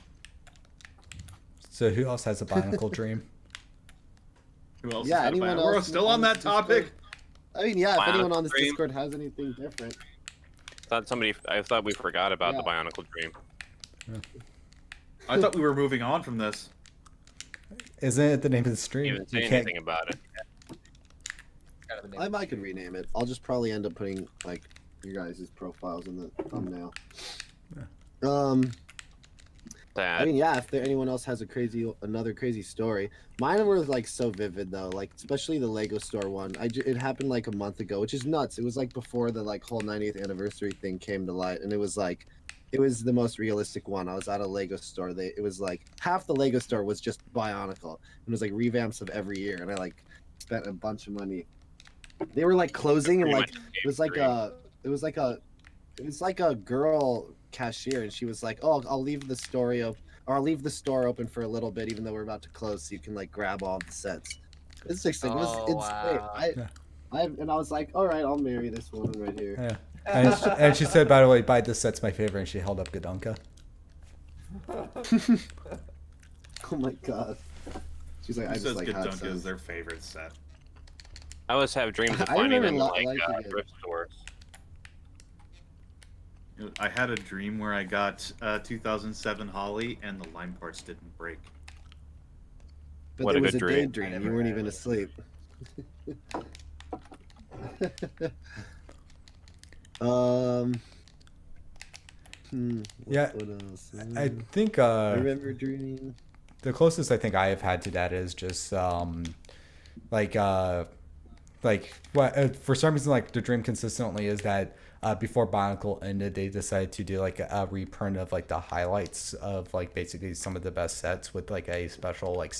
So who else has a Bionicle dream? Who else? Yeah, has got a anyone Bionicle? We're else still on on this that topic. Discord? I mean, yeah, if anyone on this Dream? Discord has anything different. I thought we forgot about the Yeah. Bionicle dream. I thought we were moving on from this. Isn't it the name of the stream? Didn't even say You can't- anything about it. Kind of a name. I might could rename it. I'll just probably end up putting like your guys' profiles in the thumbnail. I mean, yeah. If there anyone else has another crazy story, mine were like so vivid though. Like especially the Lego store one. It happened like a month ago, which is nuts. It was like before the like whole 90th anniversary thing came to light, and it was like, it was the most realistic one. I was at a Lego store. It was like half the Lego store was just Bionicle. It was like revamps of every year, and I like spent a bunch of money. They were like closing and Pretty like much it was like a girl cashier, and she was like, "Oh, I'll leave the store open for a little bit, even though we're about to close, so you can like grab all the sets." It's just like, it was Oh, insane. wow. And I was like, "All right, I'll marry this woman right here." Yeah. And she said, by the way, buy this set's my favorite, and she held up Godunka. Oh my god. She's like, Who "I just says like Good hot Dunk is sauce." their favorite set? I always have dreams of I finding them remember in liking it. thrift stores. I had a dream where I got 2007 Holly and the line parts didn't break. But What it a was good a dream. I daydream. never You weren't had even it. asleep. Yeah, What else? I think I remember dreaming. the closest I think I have had to that is just like what for some reason like the dream consistently is that before Bionicle ended, they decided to do like a reprint of like the highlights of like basically some of the best sets with like a special like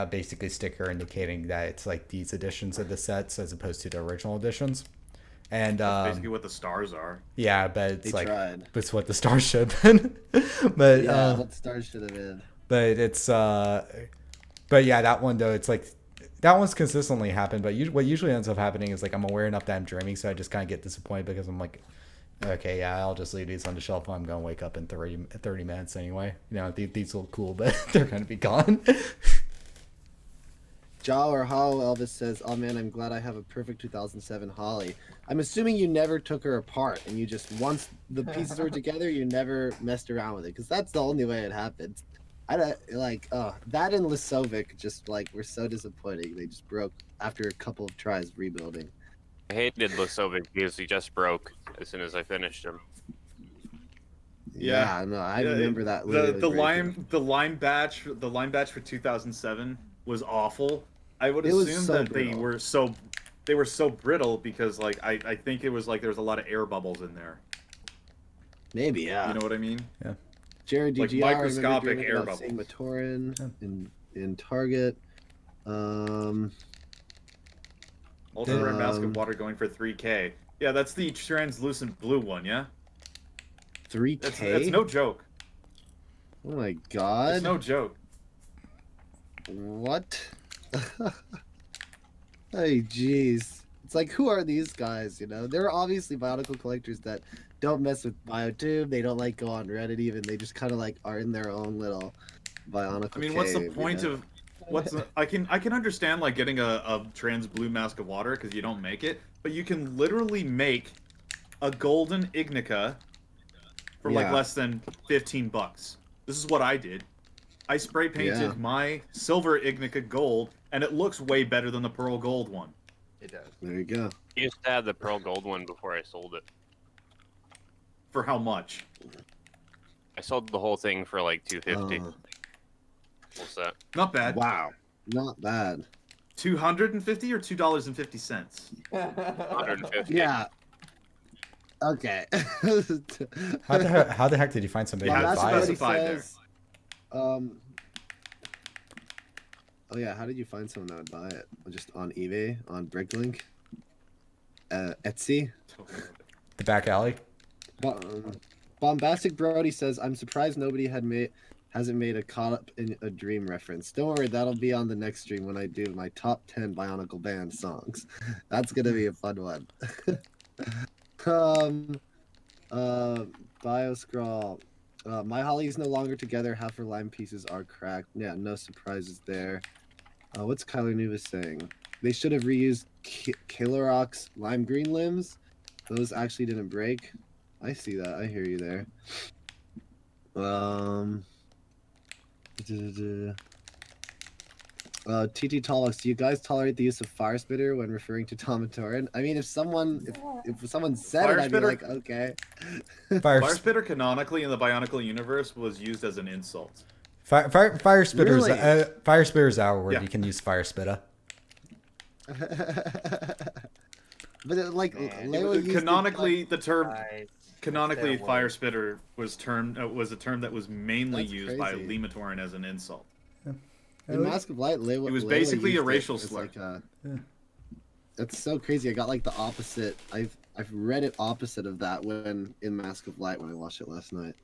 basically sticker indicating that it's like these editions of the sets as opposed to the original editions. And That's basically what the stars are. yeah, but it's They like tried. it's what the stars should have been. But Yeah, what stars should have been. but it's but yeah, that one though, it's like that one's consistently happened, but what usually ends up happening is like I'm aware enough that I'm dreaming, so I just kind of get disappointed because I'm like, okay, yeah, I'll just leave these on the shelf. I'm gonna wake up in 30 minutes anyway. You know, these look cool, but they're gonna be gone. Jaw or How Elvis says, "Oh man, I'm glad I have a perfect 2007 Holly." I'm assuming you never took her apart, and you just once the pieces were together, you never messed around with it, because that's the only way it happened. I don't like that and Lisovic just like were so disappointing. They just broke after a couple of tries rebuilding. I hated Lisovic because he just broke as soon as I finished him. Yeah, no, I remember that. The line batch for 2007 was awful. I would It was assume so that brittle. they were so brittle because like I think it was like there was a lot of air bubbles in there. Maybe, yeah. You know what I mean? Jared like DGR, I remember microscopic dreaming air about seeing Matoran in Target. Ultra Red Mask of Water going for 3K. Yeah, that's the translucent blue one. Yeah, 3K. That's no joke. Oh my god. It's no joke. What? Hey, jeez. It's like, who are these guys? You know, they're obviously Bionicle collectors that don't mess with BioTube. They don't like go on Reddit even. They just kind of like are in their own little Bionicle. I mean, what's the cave, point you know? of I can understand like getting a trans blue Mask of Water because you don't make it, but you can literally make a golden Ignica for like Yeah. less than $15. This is what I did. I spray painted Yeah. my silver Ignica gold, and it looks way better than the pearl gold one. It does. There you go. I used to have the pearl gold one before I sold it. For how much? I sold the whole thing for like $250. Uh, Full set. Not bad. wow, not bad. 250 or $2.50. 150. Yeah. Okay. How the heck did you find somebody Yeah, who would that's buy what it? he specified there. says. Oh yeah, how did you find someone that would buy it? Just on eBay, on Bricklink, Etsy. The back alley. Bombastic Brody says, "I'm surprised nobody hasn't made a caught up in a dream reference. Don't worry, that'll be on the next stream when I do my top 10 Bionicle band songs. That's gonna be a fun one." Bioscrawl. My Holly is no longer together. Half her lime pieces are cracked. Yeah, no surprises there. What's Kyler Nuvas saying? They should have reused Killerok's lime green limbs. Those actually didn't break. I see that. I hear you there. TT Tallux, do you guys tolerate the use of Fire Spitter when referring to Tomatoran? I mean, if someone said Fire it, I'd be Spitter? like, okay. Fire, Fire Spitter canonically in the Bionicle universe was used as an insult. fire spitters. Really? Fire spitter is our word. Yeah. You can use fire spitter. But like, Man. Lewa used it, Canonically, the term Guys, canonically their Fire word. Spitter was a term that was mainly That's used by crazy. Lematoran as an insult. in Mask of Light, Lewa, It was Lewa basically used a racial it as, slur. like, that's so crazy. I got like the opposite. I've read it opposite of that when in Mask of Light when I watched it last night.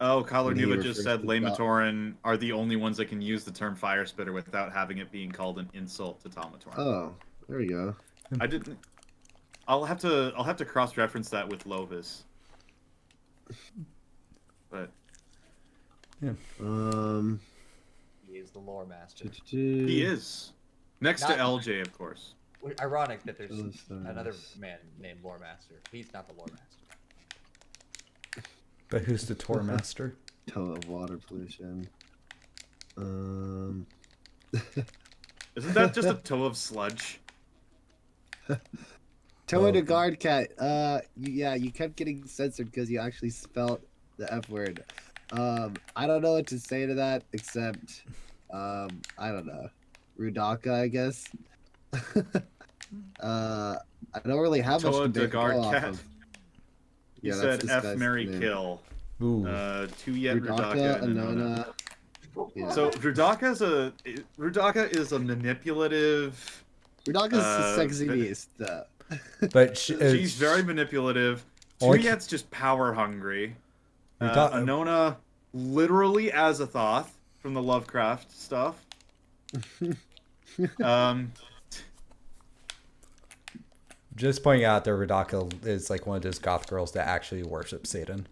Oh, Kyler When he Nuva refers just said to Lematoran are the only ones that can use the term Fire Spitter without having it being called an insult to Tomatoran. Oh, there we go. I didn't. I'll have to cross-reference that with Lovis. But He is the lore master. he is next to Not- LJ, of course. Ironic that there's Philistines. another man named lore master. He's not the lore master. But who's the tour master? Toe of water pollution. Isn't that just a toe of sludge? Toe to guard cat. Yeah, you kept getting censored because you actually spelled the F word. I don't know what to say to that except, I don't know, Rudaka, I guess. I don't really have much Toa to de go guard off cat. of. You Yeah, that's said this F, guy's Mary, name. kill. Ooh. Two yet Rudaka, Rudaka, and Anona. Anona. Yeah. So Rudaka is a manipulative. Rudaka's a sexy but- beast. But She's very manipulative. Only- Tuyet's just power hungry. Ruda- Anona literally Azathoth from the Lovecraft stuff. Just pointing out that Rudaka is like one of those goth girls that actually worship Satan.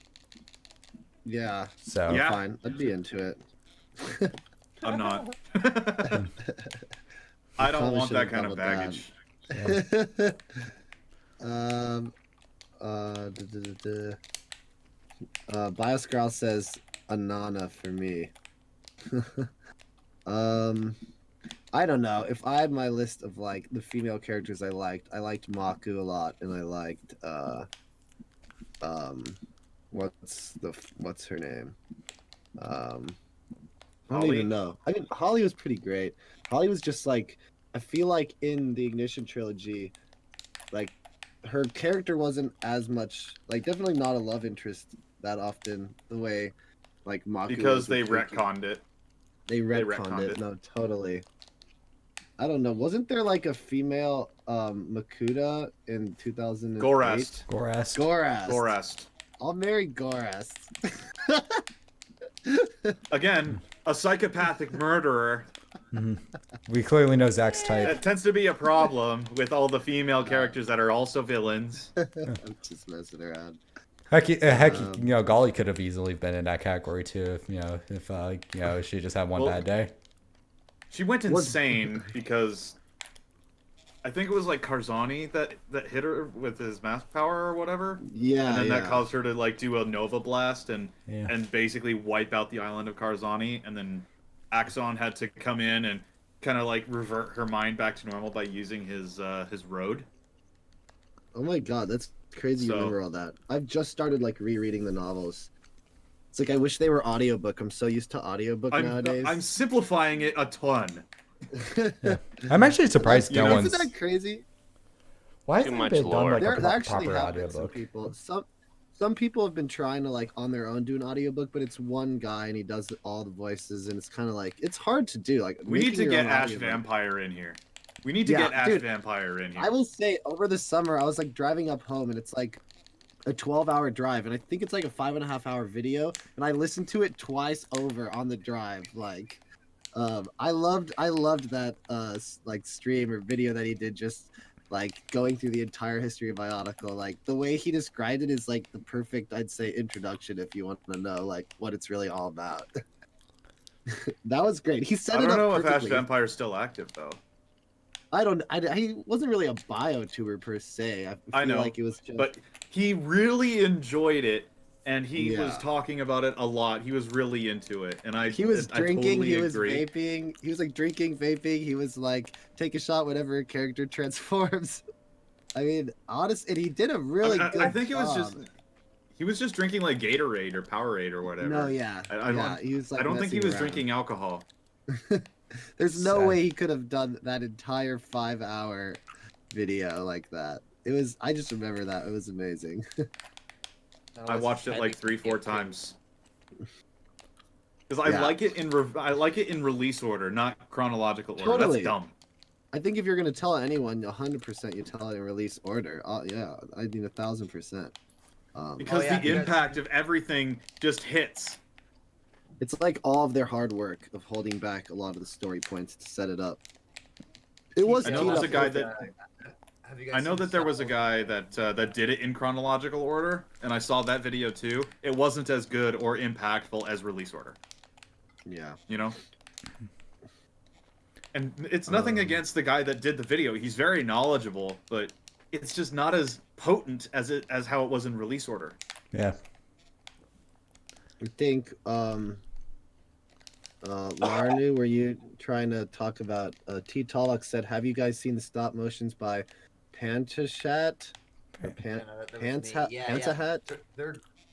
Yeah, So Yeah. fine. I'd be into it. I'm not. I don't Probably want that should've kind of gone with baggage. Bioscral says Anana for me. I don't know. If I had my list of like the female characters I liked Maku a lot, and I liked what's her name? I don't Holly? even know. I mean, Holly was pretty great. Holly was just like, I feel like in the Ignition trilogy, like her character wasn't as much, like definitely not a love interest that often the way like Maku Because was they with Yuki. retconned it. They retconned retconned it. it. No, totally. I don't know. Wasn't there like a female Makuta in 2008? Gorast. Gorast. Gorast. Gorast. I'll marry Gorast. Again, a psychopathic murderer. We clearly know Zach's type. That tends to be a problem with all the female characters that are also villains. I'm just messing around. Heck, Golly could have easily been in that category too. If she just had one Well, bad day. She went insane because I think it was like Karzani that hit her with his mask power or whatever. Yeah, And then yeah. that caused her to like do a Nova Blast and Yeah. basically wipe out the island of Karzani, and then Axon had to come in and kind of like revert her mind back to normal by using his road. Oh my god, that's crazy you So- remember all that. I've just started like rereading the novels. It's like I wish they were audiobook. I'm so used to audiobook nowadays. I'm simplifying it a ton. I'm actually surprised You no know, one's. Isn't that crazy? Why Too hasn't much they done lore. like There a actually proper have been some audiobook? people. Some people have been trying to like on their own do an audiobook, but it's one guy and he does all the voices, and it's kind of like it's hard to do. Like We need making to your get own Ash audiobook. Vampire in here. We need to Yeah, get Ash dude, Vampire in here. I will say over the summer I was like driving up home and it's like a 12-hour drive, and I think it's like a 5.5-hour video, and I listened to it twice over on the drive. Like, I loved that like stream or video that he did just like going through the entire history of Bionicle. Like the way he described it is like the perfect, I'd say, introduction if you want to know like what it's really all about. That was great. He set I it don't up know if Ash perfectly. Vampire's still active though. He wasn't really a biotuber per se. I feel know, like it was just... but he really enjoyed it, and he was Yeah. talking about it a lot. He was really into it, and He was I drinking, totally he was agree. vaping, he was like drinking, vaping, he was like take a shot whenever a character transforms. I mean, honest, and he did a really good I think job. it was just he was just drinking like Gatorade or Powerade or whatever. No, yeah, yeah, he was like I don't think he messing was around. drinking alcohol. There's no Sad. way he could have done that entire 5-hour video like that. It was. I just remember that it was amazing. I watched it like 3-4 times. Because I Yeah. like it in release order, not chronological order. Totally. That's dumb. I think if you're gonna tell anyone, 100% you tell it in release order. Yeah, I mean 1000%. Because yeah, the impact of everything just hits. It's like all of their hard work of holding back a lot of the story points to set it up. It was. I know teed there's up a guy perfect. that Have you guys I know seen that there was a Saga? guy that did it in chronological order, and I saw that video too. It wasn't as good or impactful as release order. Yeah. You know. And it's nothing against the guy that did the video. He's very knowledgeable, but it's just not as potent as how it was in release order. Yeah. I think Larnu, were you trying to talk about T Talok said, have you guys seen the stop motions by Pantashat? Or Yeah, no, that was me. Pantahat? Yeah, Pantahat?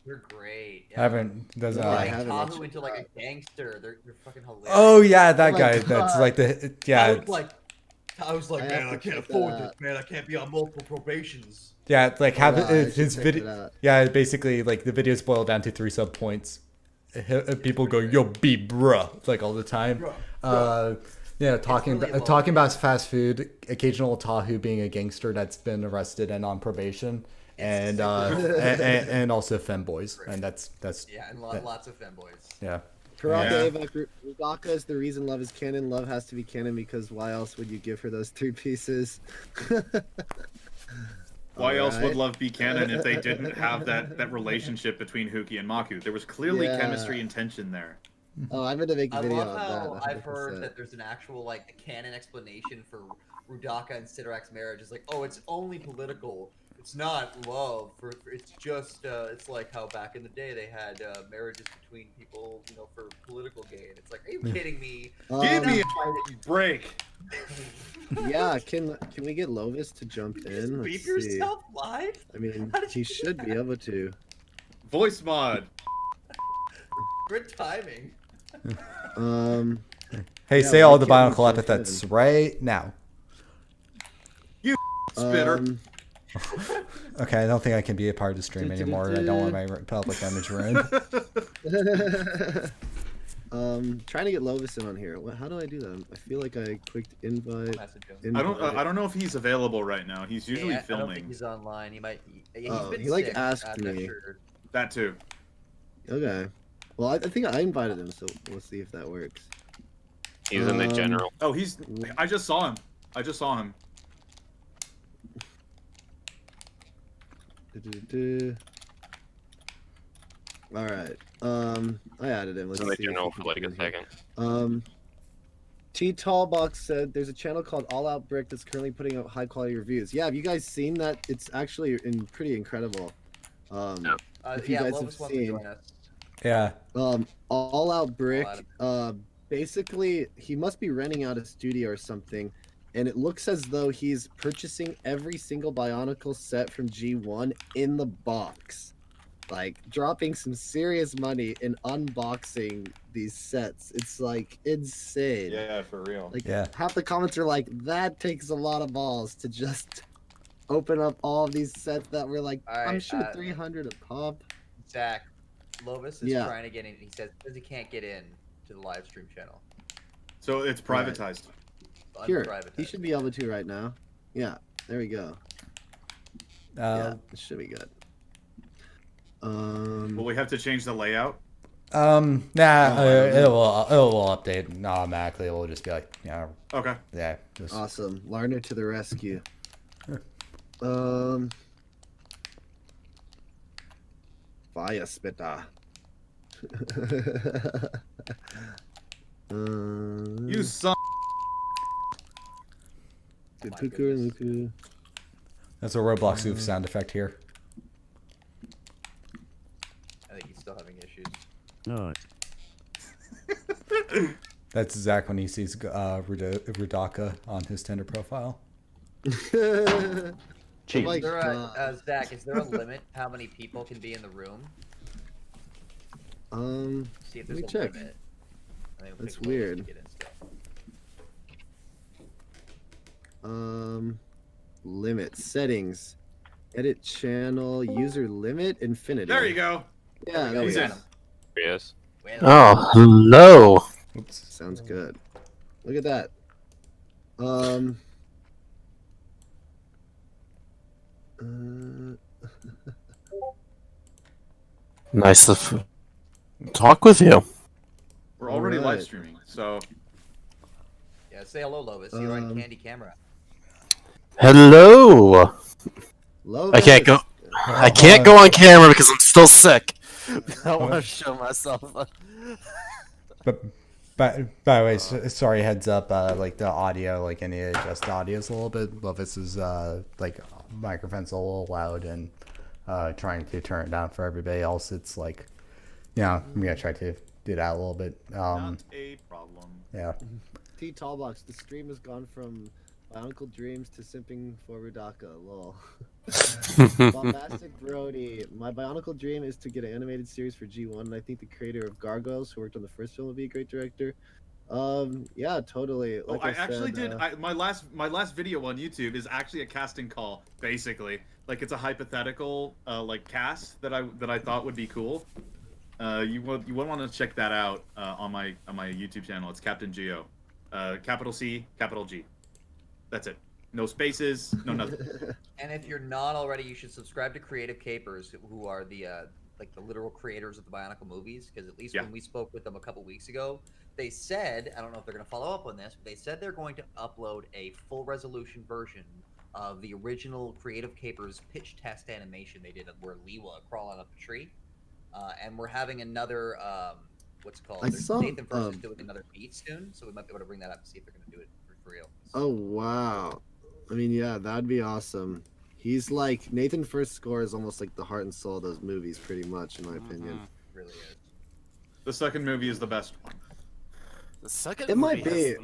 They're great. I haven't. Does No, I Like haven't Tahu actually. into like a gangster. They're fucking hilarious. Oh yeah, that Oh my guy. That's God. like the I was like, I man, have I to can't check afford that this, out. man. I can't be on multiple probations. yeah. It's like have Yeah, I it, should his check it video. out. Yeah, basically like the videos boil down to 3 sub points. People go, yo, B, bruh, like all the time. Yeah, talking really low. talking about fast food, occasional Tahu being a gangster that's been arrested and on probation, and and also femboys, and that's Yeah, and lots of fanboys. yeah. Karaka Yeah. Ava, Rudaka is the reason love is canon. Love has to be canon because why else would you give her those 3 pieces? Why else would Alright. love be canon if they didn't have that relationship between Huki and Maku? There was clearly Yeah. chemistry and tension there. Oh, I'm gonna make a I video love on how that. I've heard 100%. that there's an actual like the canon explanation for Rudaka and Sidorak's marriage is like, oh, it's only political. It's not love. It's just it's like how back in the day they had marriages between people, you know, for political gain. It's like, are you kidding me? Give me Um, a break. Yeah, can we get Lovis to jump in? Beep Let's see. yourself live? I mean, How did he you do should be that? able to. Voice mod. Good timing. Hey, Yeah, say why all the can't we Bionicle jump epithets in? right now. Spitter. Okay, I don't think I can be a part of the stream anymore. I don't want my public image ruined. Trying to get Lovis in on here. How do I do that? I feel like I clicked invite. Message him. I don't know if he's available right now. He's usually I don't think filming. he's online. He might. He's Oh, been he, like, sick. asked I'm not me. sure. That too. Okay. Well, I think I invited him, so we'll see if that works. He's in the general. Oh, I just saw him. All right. I added him. He's Let's in the see if general he for like can a get in here. second. T Tallbox said there's a channel called All Out Brick that's currently putting out high quality reviews. Yeah, have you guys seen that? It's actually pretty incredible. No. If you Yeah, guys Lovis have wants to seen- join us. Yeah. All Out Brick. All Basically, he must be renting out a studio or something, and it looks as though he's purchasing every single Bionicle set from G1 in the box, like dropping some serious money in unboxing these sets. It's like insane. Yeah, for real. Like Yeah. half the comments are like, "That takes a lot of balls to just open up all of these sets that were like, All I'm right, sure 300 a pop." Zach, Lovis is Yeah. trying to get in. He says he can't get in to the live stream channel. So it's privatized. Here, Unprivatized. he should be able to right now. Yeah, there we go. Yeah, it should be good. Will we have to change the layout? Nah, No, it will update automatically. It will just be like, Okay. yeah, just Awesome. Larner to the rescue. Via Spita. You son. That's a Roblox oof sound effect here. I think he's still having issues. No. That's Zach when he sees Rudaka on his Tinder profile. Oh my Is there God. Zach, is there a limit how many people can be in the room? See if Let there's me a check. limit. I think That's we'll take a weird. little bit to get in still. Limit settings, edit channel, user limit, infinity. There you go. Yeah, there He's we in. go. Yes. Wait, Oh, hello. Oops. Sounds good. Look at that. Nice to talk with you. We're already Alright. live streaming, so yeah, say hello, Lovis. You're on Candy Camera. Hello. Lovis. I can't go. I can't go on camera because I'm still sick. I want to show myself. But by the way, sorry, heads up. Like the audio, like any adjust audio is a little bit. Lovis's like microphone's a little loud, and trying to turn it down for everybody else. It's like, I'm gonna try to do that a little bit. not a problem. Yeah. T Tallbox, the stream has gone from Bionicle Dreams to simping for Rudaka. Lol. Bombastic Brody. My Bionicle dream is to get an animated series for G1, and I think the creator of Gargoyles, who worked on the first film, would be a great director. Yeah, totally. Oh, Like I actually said, did. My last video on YouTube is actually a casting call, basically. Like it's a hypothetical like cast that I thought would be cool. You would want to check that out on my YouTube channel. It's Captain Geo, capital C, capital G. That's it. No spaces, no nothing. And if you're not already, you should subscribe to Creative Capers, who are the like the literal creators of the Bionicle movies. Because at least when we spoke with them a couple weeks ago, they said, I don't know if they're going to follow up on this, but they said they're going to upload a full resolution version of the original Creative Capers pitch test animation they did of where Liwa crawling up a tree. And we're having another what's it called? Nathan First is doing another beat soon, so we might be able to bring that up and see if they're going to do it for real. Oh wow. I mean, yeah, that'd be awesome. He's like Nathan First's score is almost like the heart and soul of those movies, pretty much, in my opinion. It really is. The second movie is the best one. The second It movie might be.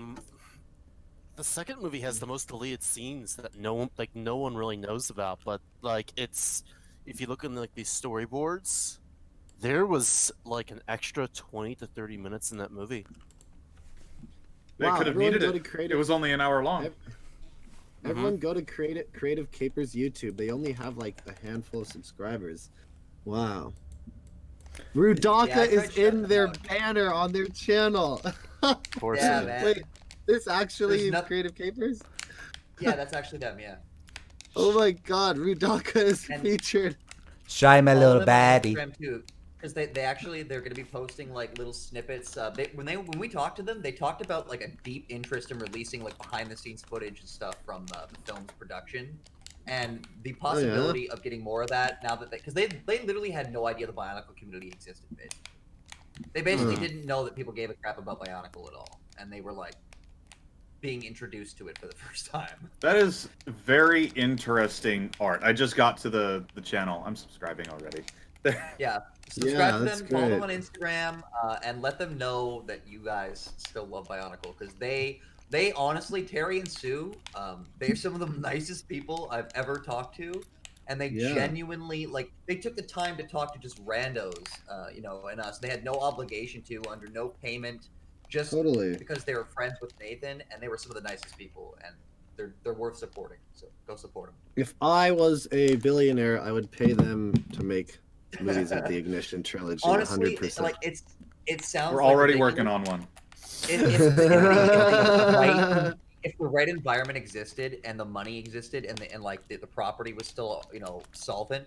the second movie has the most deleted scenes that no one really knows about. But like it's, if you look in like these storyboards, there was like an extra 20 to 30 minutes in that movie. They Wow, could have everyone needed go it. to Creative- It was only an hour long. Everyone go to Creative Capers YouTube. They only have like a handful of subscribers. Wow. Rudaka Yeah, I tried is in shutting their them out. banner on their channel. Of course, Yeah, it is. man. Wait, this actually There's no- Creative Capers? Yeah, that's actually them. Yeah. Oh my God, Rudaka is And- featured. Shy my Follow little them on baddie. Instagram, too, because they're going to be posting like little snippets. When we talked to them, they talked about like a deep interest in releasing like behind the scenes footage and stuff from the film's production, and the possibility of getting more of that now that because they literally had no idea the Bionicle community existed. They basically didn't know that people gave a crap about Bionicle at all, and they were like being introduced to it for the first time. That is very interesting art. I just got to the channel. I'm subscribing already. Yeah, subscribe to that's them, follow them on great. Instagram, and let them know that you guys still love Bionicle, because they honestly, Terry and Sue, they're some of the nicest people I've ever talked to, and they genuinely like they took the time to talk to just randos, and us. They had no obligation to, under no payment, just because they were friends with Nathan, and they were some of the nicest people, and they're worth supporting. So go support them. If I was a billionaire, I would pay them to make movies of the Ignition trilogy. Honestly, 100%. like it sounds. We're like already ridiculous. working on one. If the right environment existed and the money existed and the property was still solvent,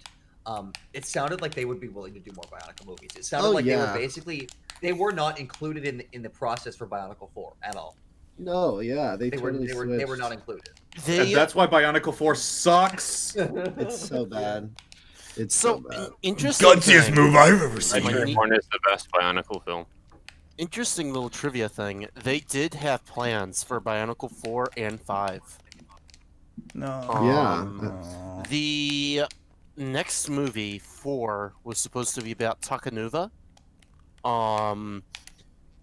it sounded like they would be willing to do more Bionicle movies. It sounded they were not included in the process for Bionicle 4 at all. No, yeah, they were totally switched. they were not included. And that's why Bionicle 4 sucks. It's so bad. It's so so bad. interesting. Gutsiest move I've ever I seen. think one is the best Bionicle film. Interesting little trivia thing. They did have plans for Bionicle 4 and 5. No. Yeah. The next movie, 4, was supposed to be about Takanuva.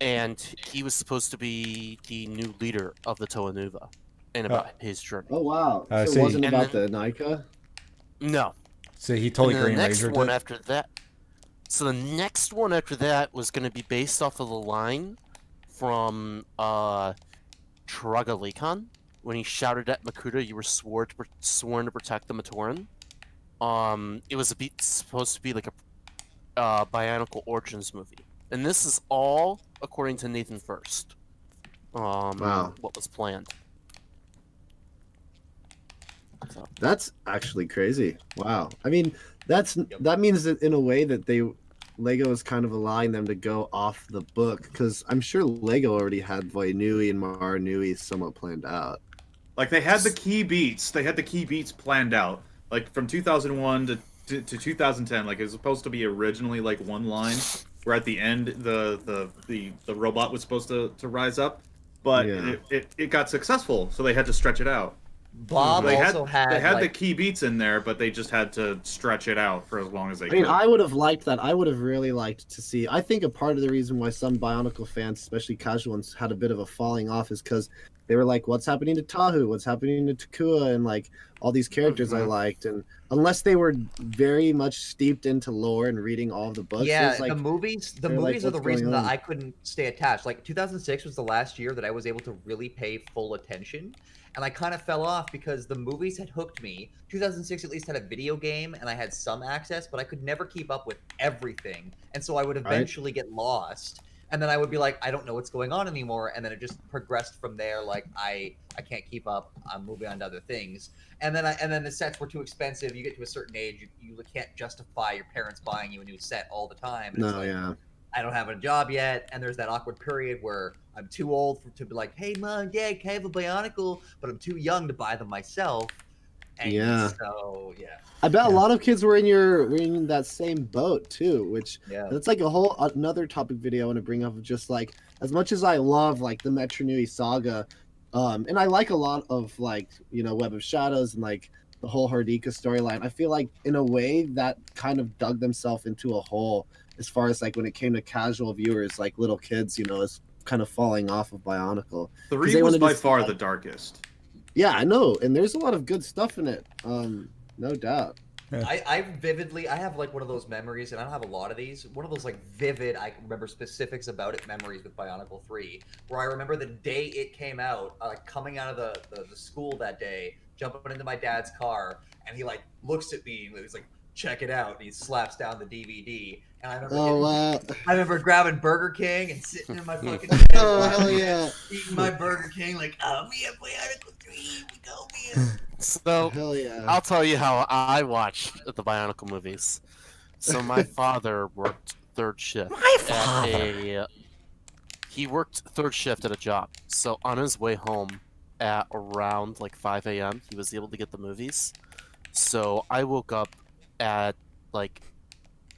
And he was supposed to be the new leader of the Toanuva and about his journey. Oh wow! So so it wasn't and about then- the Nika. No. So he totally And then Green the next Ranger one did? after that. So the next one after that was going to be based off of the line from Trugalikon when he shouted at Makuta, "You were sworn to protect the Matoran." It was supposed to be like a Bionicle Origins movie, and this is all according to Nathan First. Wow. What was planned? So. That's actually crazy. Wow. I mean, that means that in a way that Lego is kind of allowing them to go off the book, because I'm sure Lego already had Voinui and Maranui somewhat planned out. Like they had the key beats. They had the key beats planned out. Like from 2001 to 2010. Like it was supposed to be originally like one line, where at the end the robot was supposed to rise up, but Yeah. it got successful, so they had to stretch it out. Bob They also had the like, key beats in there, but they just had to stretch it out for as long as they I could. mean, I would have liked that. I would have really liked to see. I think a part of the reason why some Bionicle fans, especially casual ones, had a bit of a falling off is because they were like, "What's happening to Tahu? What's happening to Takua?" And like all these characters I liked, and unless they were very much steeped into lore and reading all of the books, yeah, it's like, the movies they're like, are the "What's reason going that on?" I couldn't stay attached. Like 2006 was the last year that I was able to really pay full attention, and I kind of fell off because the movies had hooked me. 2006 at least had a video game and I had some access, but I could never keep up with everything, and so I would eventually get lost. And then I would be like, I don't know what's going on anymore, and then it just progressed from there. Like I can't keep up. I'm moving on to other things. And then the sets were too expensive. You get to a certain age, you can't justify your parents buying you a new set all the time. And it's No, like, yeah. I don't have a job yet, and there's that awkward period where I'm too old to be like, hey, Mom, Dad, can I have a Bionicle? But I'm too young to buy them myself. And Yeah. so, yeah. I bet a lot of kids were in that same boat too, which Yeah. that's like a whole another topic video I want to bring up of just like, as much as I love like the Metro Nui saga, and I like a lot of like, you know, Web of Shadows and like the whole Hardika storyline, I feel like in a way that kind of dug themselves into a hole as far as like when it came to casual viewers, like little kids, you know, is kind of falling off of Bionicle. 3 they was wanted by to- far the darkest. Yeah, I know, and there's a lot of good stuff in it, no doubt. I vividly, I have like one of those memories, and I don't have a lot of these. One of those like vivid, I can remember specifics about it memories with Bionicle 3, where I remember the day it came out, coming out of the school that day, jumping into my dad's car, and he like looks at me and he's like, check it out, and he slaps down the DVD. And I remember, I remember grabbing Burger King and sitting in my fucking Oh, hell yeah. eating my Burger King like, oh, we have Bionicle 3, we go, man. So Hell yeah. I'll tell you how I watched the Bionicle movies. So my father worked third shift. He worked third shift at a job. So on his way home at around like 5 a.m., he was able to get the movies. So I woke up at like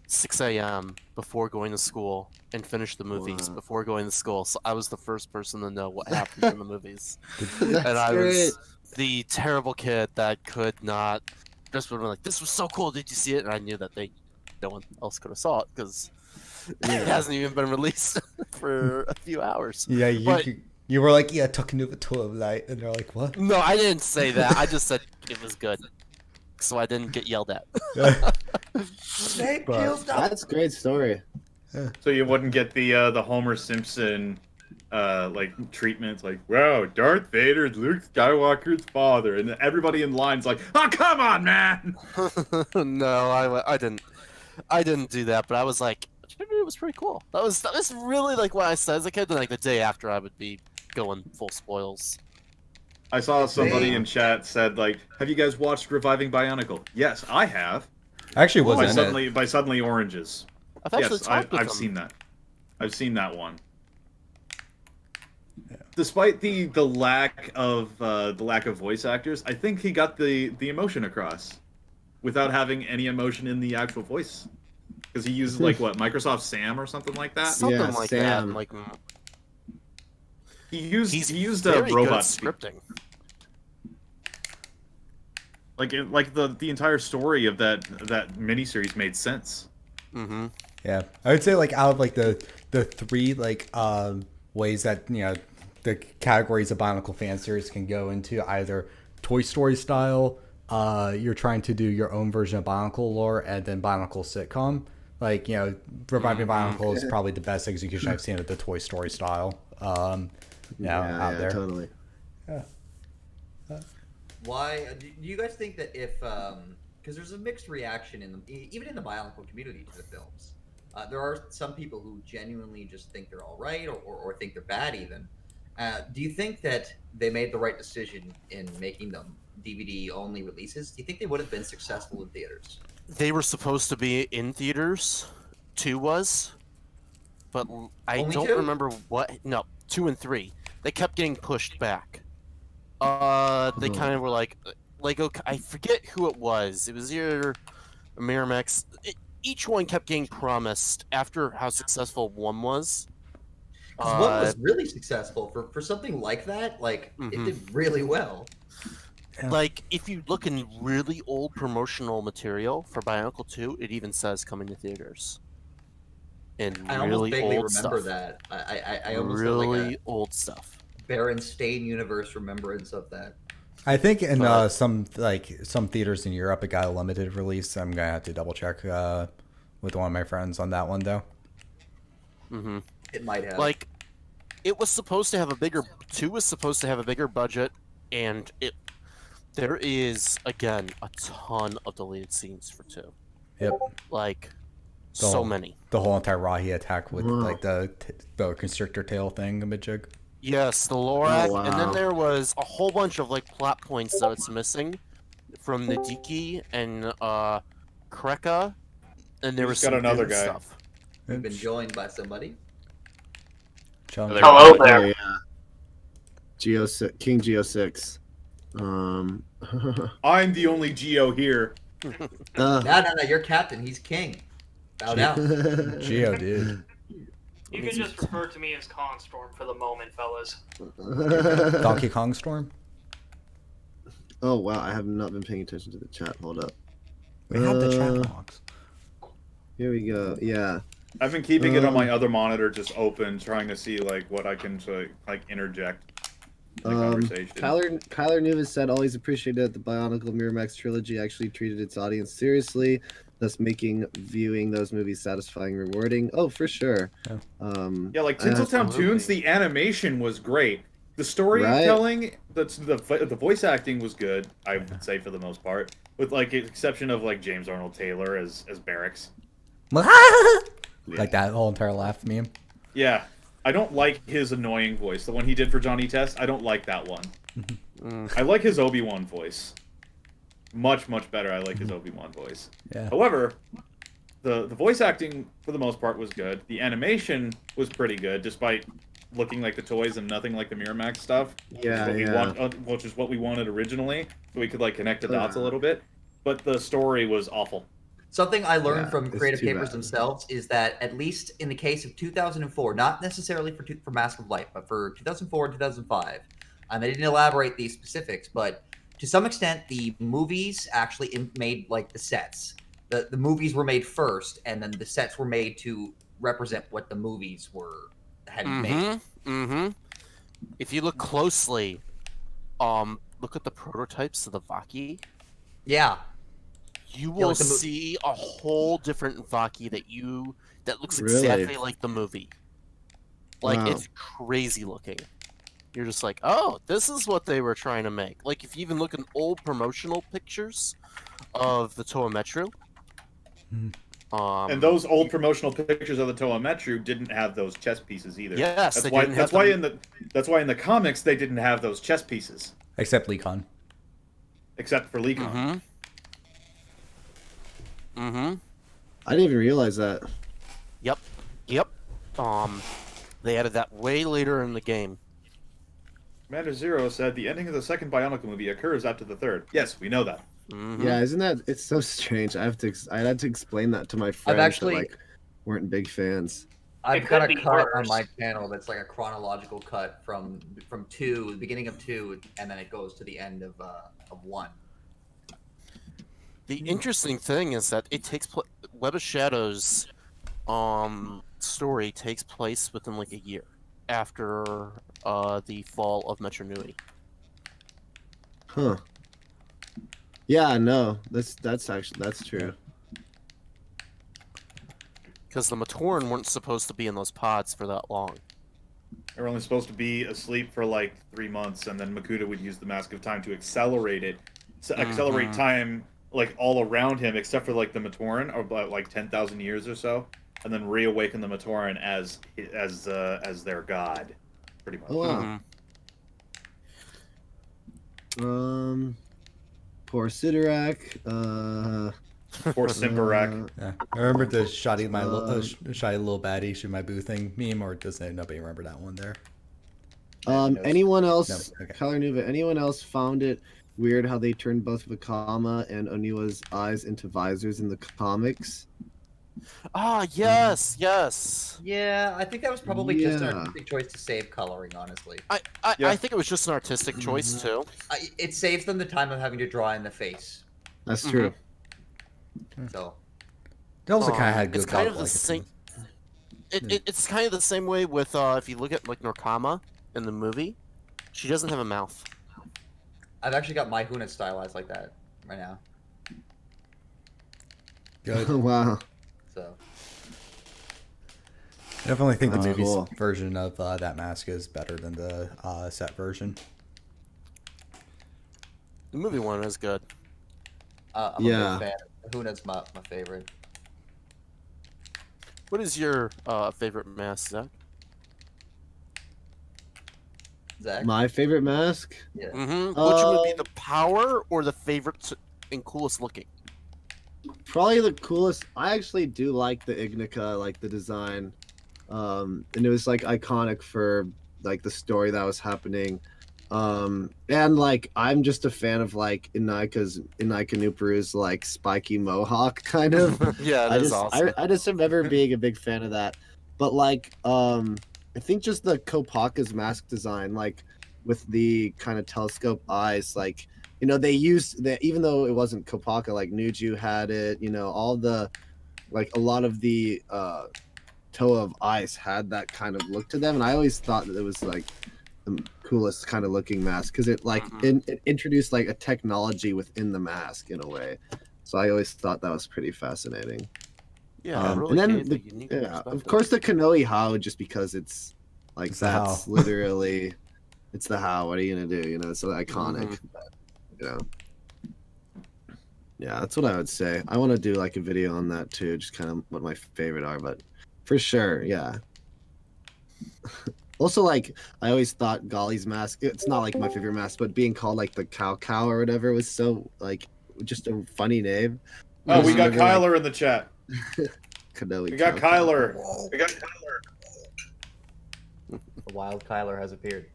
6 a.m. before going to school and finished the movies before going to school. So I was the first person to know what happened in the movies. And I was the terrible kid that could not just would be like, this was so cool, did you see it? And I knew that no one else could have saw it because it hasn't even been released for a few hours. Yeah, you were like, yeah, Takanuva 12 light, and they're like, what? No, I didn't say that. I just said it was good. So I didn't get yelled at. Snape kills Dumbledore. That's a great story. So you wouldn't get the Homer Simpson like treatment, like, wow, Darth Vader's Luke Skywalker's father, and everybody in line's like, oh, come on, man. No, I didn't do that, but I was like, it was pretty cool. That was really like what I said as a kid. And like the day after, I would be going full spoils. I saw somebody in chat said, like, have you guys watched Reviving Bionicle? Yes, I have. Actually, wasn't By Suddenly Oranges. I've actually Yes, talked with I've them. seen that. I've seen that one. despite the lack of voice actors, I think he got the emotion across without having any emotion in the actual voice. Because he uses like what, Microsoft Sam or something like that. Something Yeah, like Sam. that. Like He used a very good robot at scripting. Like the entire story of that miniseries made sense. Mm-hmm. Yeah, I would say like out of like the three like ways that the categories of Bionicle fan series can go into, either Toy Story style, you're trying to do your own version of Bionicle lore, and then Bionicle sitcom. Like Reviving Bionicle is probably the best execution I've seen of the Toy Story style. Out there. Totally. Why do you guys think that if because there's a mixed reaction even in the Bionicle community to the films, there are some people who genuinely just think they're all right or think they're bad even. Do you think that they made the right decision in making them DVD only releases? Do you think they would have been successful in theaters? They were supposed to be in theaters. 2 was, but I Only don't 2? remember what. No, 2 and 3. They kept getting pushed back. They kind of were like Lego. I forget who it was. It was either Miramax. Each one kept getting promised after how successful 1 was. Because 1 was really successful for something like that. Like it did really well. Like if you look in really old promotional material for Bionicle 2, it even says coming to theaters. And I really almost vaguely old remember stuff. that. I almost really have like old stuff. Berenstain universe remembrance of that. I think in some theaters in Europe it got a limited release. I'm gonna have to double check with one of my friends on that one though. Mm-hmm. It might have. Like, it was supposed to have a bigger. 2 was supposed to have a bigger budget, and there is again a ton of deleted scenes for 2. Yep. Like, so many. The whole entire Rahi attack with like the constrictor tail thing, Midjig. Yes, the Lorax, wow. and then there was a whole bunch of like plot points that it's missing from Nadiki and Kreka, and there was got some another good guy. stuff. We've been joined by somebody. Hello there. Oh, yeah. King Geo 6. I'm the only Geo here. No, you're captain. He's king. Bow down. Geo, dude. You can just refer to me as Constorm for the moment, fellas. Donkey Kong Storm. Oh wow, I have not been paying attention to the chat. Hold up. We have the chat logs. Here we go. Yeah. I've been keeping it on my other monitor just open, trying to see like what I can like interject in the conversation. Kyler Newman said always appreciated that the Bionicle Miramax trilogy actually treated its audience seriously, thus making viewing those movies satisfying and rewarding. Oh, for sure. Yeah, like Tinseltown Toons, the animation was great. The storytelling, the voice acting was good, I would say for the most part, with like the exception of like James Arnold Taylor as Barracks. Like that whole entire laugh meme. Yeah, I don't like his annoying voice. The one he did for Johnny Test, I don't like that one. I like his Obi-Wan voice. Much better. I like his Obi-Wan voice. Yeah. However, the voice acting for the most part was good. The animation was pretty good, despite looking like the toys and nothing like the Miramax stuff. Which is what we wanted originally, so we could like connect the dots a little bit. But the story was awful. Something I learned from it's Creative too Capers bad. themselves is that, at least in the case of 2004, not necessarily for Mask of Light, but for 2004 and 2005, they didn't elaborate these specifics, but to some extent, the movies actually made like the sets. The movies were made first, and then the sets were made to represent what the movies had made. Mm-hmm. If you look closely, look at the prototypes of the Vaki. Yeah. You will like see a whole different Vaki that looks Really? exactly like the movie. Like, Wow. it's crazy looking. You're just like, oh, this is what they were trying to make. Like, if you even look at old promotional pictures of the Toa Metro. And those old promotional pictures of the Toa Metro didn't have those chess pieces either. Yes, that's why in the comics they didn't have those chess pieces. Except Lecon. Except for Lecon. Mm-hmm. I didn't even realize that. Yep. They added that way later in the game. Commander Zero said the ending of the second Bionicle movie occurs after the third. Yes, we know that. Mhm. Yeah, isn't that? It's so strange. I had to explain that to my friends actually- that like weren't big fans. I've It got could a be cut on worse. my channel that's like a chronological cut from two, the beginning of 2, and then it goes to the end of 1. The interesting thing is that it takes Web of Shadows story takes place within like a year after the fall of Metro Nui. Huh. Yeah, no, that's true. Because the Matoran weren't supposed to be in those pods for that long. They were only supposed to be asleep for like 3 months, and then Makuta would use the Mask of Time to accelerate it, accelerate time like all around him, except for like the Matoran, or about like 10,000 years or so, and then reawaken the Matoran as their god, pretty much. Oh wow. Poor Sidorak. Poor Simperak. Yeah. I remember the shoddy little baddie shoot my boo thing meme, or does nobody remember that one there? Anyone else? No, okay. Color Nuva. Anyone else found it weird how they turned both Vakama and Oniwa's eyes into visors in the comics? Ah, yes, yes. Yeah, I think that was probably just an Yeah. artistic choice to save coloring, honestly. I think it was just an artistic choice too. It saves them the time of having to draw in the face. That's true. So, It also kind of had good It's kind of like, the same. It's kind of the same way with if you look at like Norkama in the movie, she doesn't have a mouth. I've actually got my Huna stylized like that right now. Good. Wow. So, I definitely think the That's movie's cool. version of that mask is better than the set version. The movie one is good. I'm Yeah. a big fan. Huna's my favorite. What is your favorite mask, Zach? Zach? My favorite mask? Yeah. Which would be the power or the favorite and coolest looking? Probably the coolest. I actually do like the Ignica, like the design. And it was like iconic for like the story that was happening. And like I'm just a fan of like Inaika Nuperu's like spiky mohawk kind of. Yeah, I it is just awesome. I just remember being a big fan of that. But like I think just the Kopaka's mask design, like with the kind of telescope eyes, like you know, they used that even though it wasn't Kopaka, like Nuju had it, you know, all the like a lot of the Toa of Ice had that kind of look to them, and I always thought that it was like the coolest kind of looking mask because it like it introduced like a technology within the mask in a way. So I always thought that was pretty fascinating. Yeah, it really and then gave a unique of perspective. course the Kanohi How, just because it's like It's the that's How. literally it's the How. What are you gonna do? You know, it's so iconic. Mm-hmm. But, you know, yeah, that's what I would say. I want to do like a video on that too, just kind of what my favorite are, but for sure, yeah. Also, like I always thought Golly's mask. It's not like my favorite mask, but being called like the Cow or whatever was so like just a funny name. Oh, we got Never, like, Kyler in the chat. Kanohi We got Cow. Kyler. We got Kyler. The wild Kyler has appeared.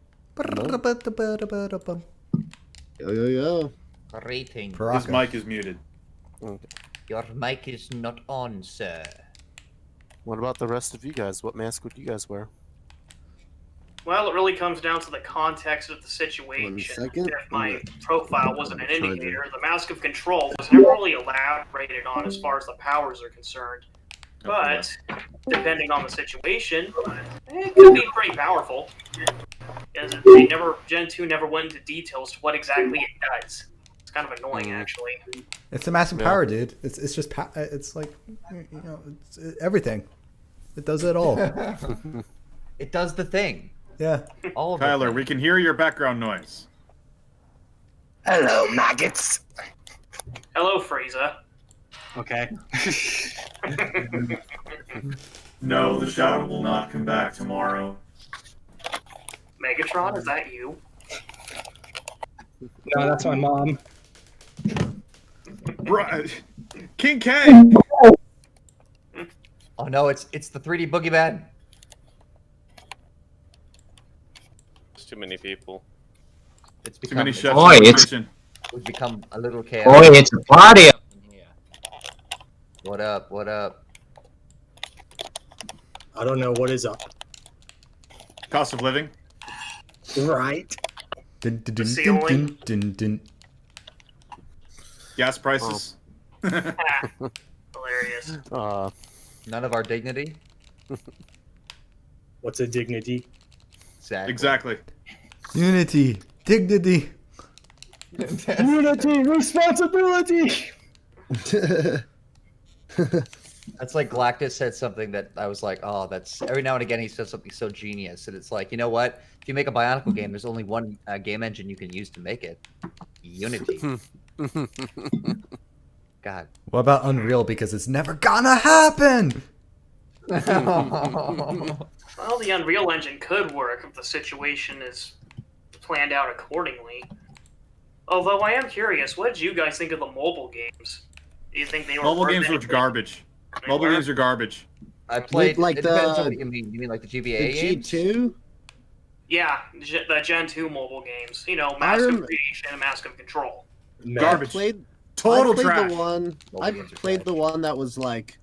Yo yo yo. Rating. His Baraka. mic is muted. Your mic is not on, sir. What about the rest of you guys? What mask would you guys wear? Well, it really comes down to the context of the situation. second. If my profile wasn't an Charger. indicator, the Mask of Control was never really elaborated on as far as the powers are concerned. But, depending on the situation, it could be pretty powerful. As Gen 2 never went into details to what exactly it does. It's kind of annoying, actually. It's a massive Yeah. power, dude. It's just it's like you know it's everything. It does it all. It does the thing. Yeah. All of Kyler, it. we can hear your background noise. Hello, maggots. Hello, Frieza. Okay. No, the shadow will not come back tomorrow. Megatron, is that you? No, that's my mom. King K! Oh no, it's the 3D boogeyman. There's too many people. It's Too become many chefs Boy, in the it's- kitchen. we've become a little Boy, chaotic. it's a party up in here. What up? What up? I don't know what is up. Cost of living. Right. Dun, dun, dun, ceiling. dun, dun, dun. Gas prices. Hilarious. None of our dignity. What's a dignity? Exactly. Unity, dignity. Unity, responsibility. That's like Galactus said something that I was like, oh, that's every now and again he says something so genius, and it's like, you know what? If you make a Bionicle game, there's only one game engine you can use to make it: Unity. God. What about Unreal? Because it's never gonna happen. Well, the Unreal Engine could work if the situation is planned out accordingly. Although I am curious, what did you guys think of the mobile games? Do you think they were Mobile worth games were anything? garbage. They Mobile were? games are garbage. I played like it depends the- on what you mean. You mean like the GBA The games? G2? Yeah, the Gen 2 mobile games. You know, I Mask of rem- Creation and Mask of Control. Garbage. I Total played trash. the one. I played the one that was like,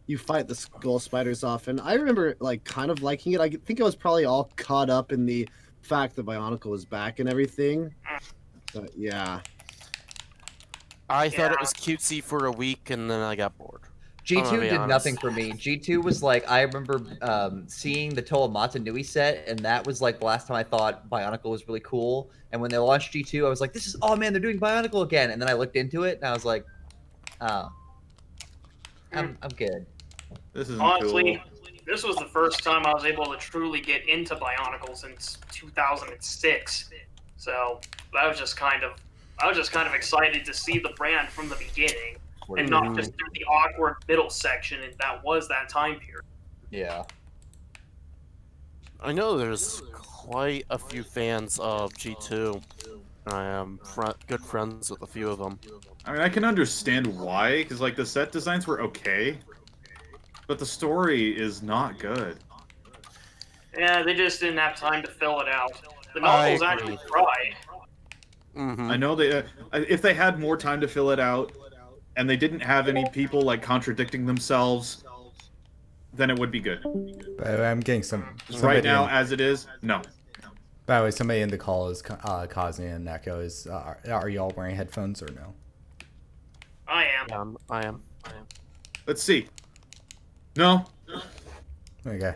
you fight the skull spiders off, and I remember like kind of liking it. I think I was probably all caught up in the fact that Bionicle was back and everything. But yeah, I thought it Yeah. was cutesy for a week, and then I got bored. I'm G2 gonna be did honest. nothing for me. G2 was like, I remember seeing the Toa Matanui set, and that was like the last time I thought Bionicle was really cool. And when they launched G2, I was like, this is, oh man, they're doing Bionicle again. And then I looked into it, and I was like, oh, I'm good. This isn't Honestly, cool. this was the first time I was able to truly get into Bionicle since 2006. So I was just kind of excited to see the brand from the beginning, and not just through the awkward middle section, and that was that time period. Yeah. I know there's quite a few fans of G2. I am good friends with a few of them. I mean, I can understand why, because like the set designs were okay, but the story is not good. Yeah, they just didn't have time to fill it out. The I novels actually agree. tried. Mm-hmm. I know they, if they had more time to fill it out, and they didn't have any people like contradicting themselves, then it would be good. But I'm getting some. Right now, as it is, no. By the way, somebody in the call is causing an echo. Are y'all wearing headphones or no? I am. I am. Let's see. No. Okay.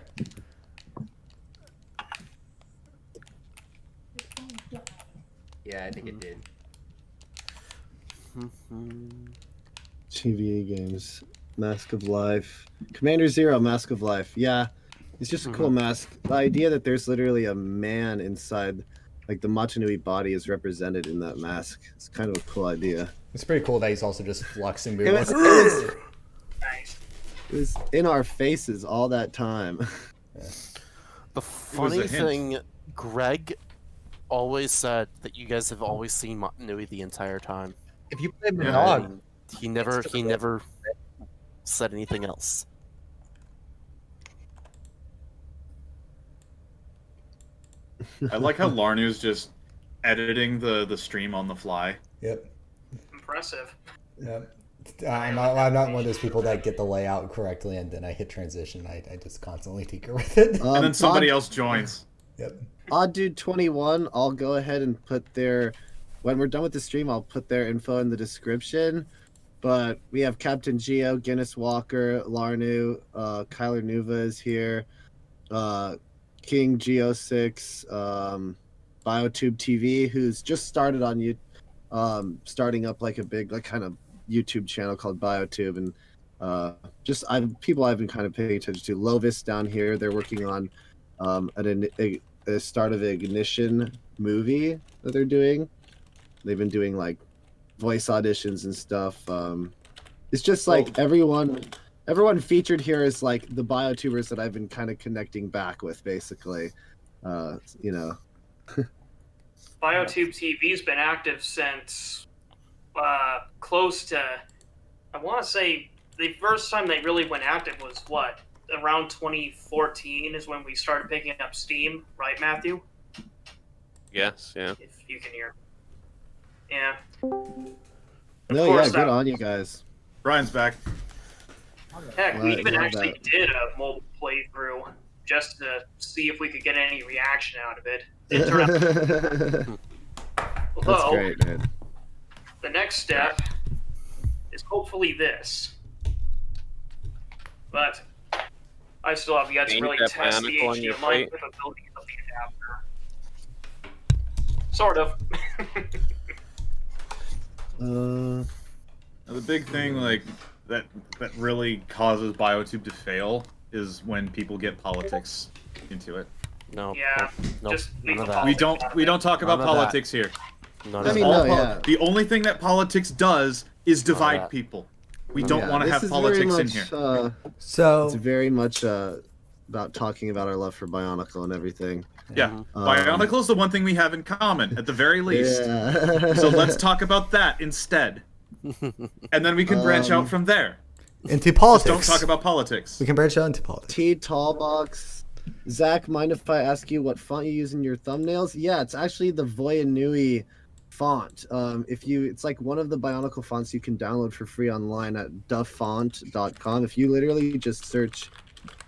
Yeah, I think it did. TVA games, Mask of Life, Commander Zero, Mask of Life. Yeah, it's just a cool mask. The idea that there's literally a man inside, like the Matanui body is represented in that mask. It's kind of a cool idea. It's pretty cool that he's also just fluxing. It was Nice. in our faces all that time. The funny hint. thing, Greg always said that you guys have always seen Matanui the entire time. If you play Yeah. Nog, He never said anything else. I like how Larnu's just editing the stream on the fly. Yep. Impressive. Yep. I'm not one of those people that get the layout correctly and then I hit transition. I just constantly tinker with it. And then somebody else joins. Yep. Odd Dude 21, I'll go ahead and put their, when we're done with the stream, I'll put their info in the description. But we have Captain Geo, Guinness Walker, Larnu, Kyler Nuva is here, King Geo6, Biotube TV, who's just started on you, starting up like a big like kind of YouTube channel called Biotube, and people I've been kind of paying attention to. Lovis down here, they're working on a start of an Ignition movie that they're doing. They've been doing like voice auditions and stuff. It's just like everyone featured here is like the biotubers that I've been kind of connecting back with, basically. You know. Biotube TV's been active since close to, I want to say, the first time they really went active was what? Around 2014 is when we started picking up Steam, right, Matthew? Yes, yeah. If you can hear. Yeah. No, course, yeah, good on you guys. Brian's back. Heck, we Right, even love actually that. did a mobile playthrough just to see if we could get any reaction out of it. It turned out. That's Although, great, man. the next step is hopefully this. But I still have yet to Ain't really that test the Bionicle on your HDMI plate? capabilities of the adapter. Sort of. The big thing like that really causes BioTube to fail is when people get politics into it. No. Yeah, Nope, just none leave of the that. We don't talk about None of that. politics here. None I of mean, that. no, yeah. The only thing that politics does is divide that. people. We don't Yeah, want to this have is politics very in much, here. So it's very much about talking about our love for Bionicle and everything. Yeah, Bionicle is the one thing we have in common, at the very least. Yeah. So let's talk about that instead. And then we can branch out from there. into Just politics. don't talk about politics. We can branch out into politics. T Tallbox. Zach, mind if I ask you what font you use in your thumbnails? Yeah, it's actually the Voyanui font. It's like one of the Bionicle fonts you can download for free online at dafont.com. If you literally just search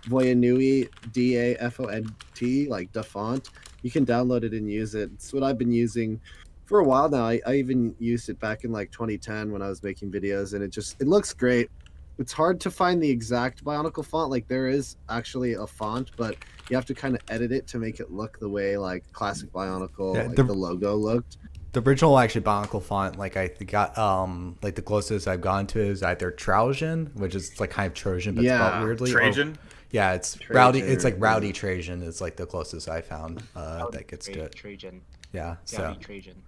Voyanui, DAFONT, like dafont, you can download it and use it. It's what I've been using for a while now. I even used it back in like 2010 when I was making videos, and it looks great. It's hard to find the exact Bionicle font. Like, there is actually a font, but you have to kind of edit it to make it look the way like classic Bionicle, Yeah, the logo looked. The original actually Bionicle font, like I got like the closest I've gone to is either Trajan, which is like kind of Trojan but spelled weirdly. Trajan? Yeah, it's Trajan, Rowdy. It's like yeah. Rowdy Trajan is like the closest I found that gets to it. Trajan. Yeah, so Trajan.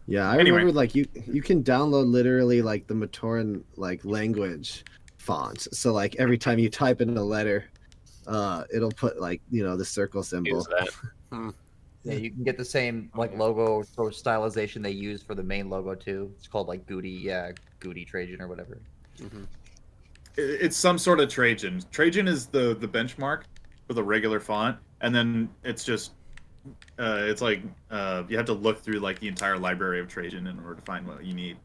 Yeah, I Anyway. remember like you can download literally like the Matoran like language fonts. So like every time you type in a letter, it'll put like, the circle symbol. Use that. Yeah, you can get the same like logo or stylization they use for the main logo too. It's called like Goody Trajan or whatever. It's some sort of Trajan. Trajan is the benchmark for the regular font, and then it's just it's like you have to look through like the entire library of Trajan in order to find what you need.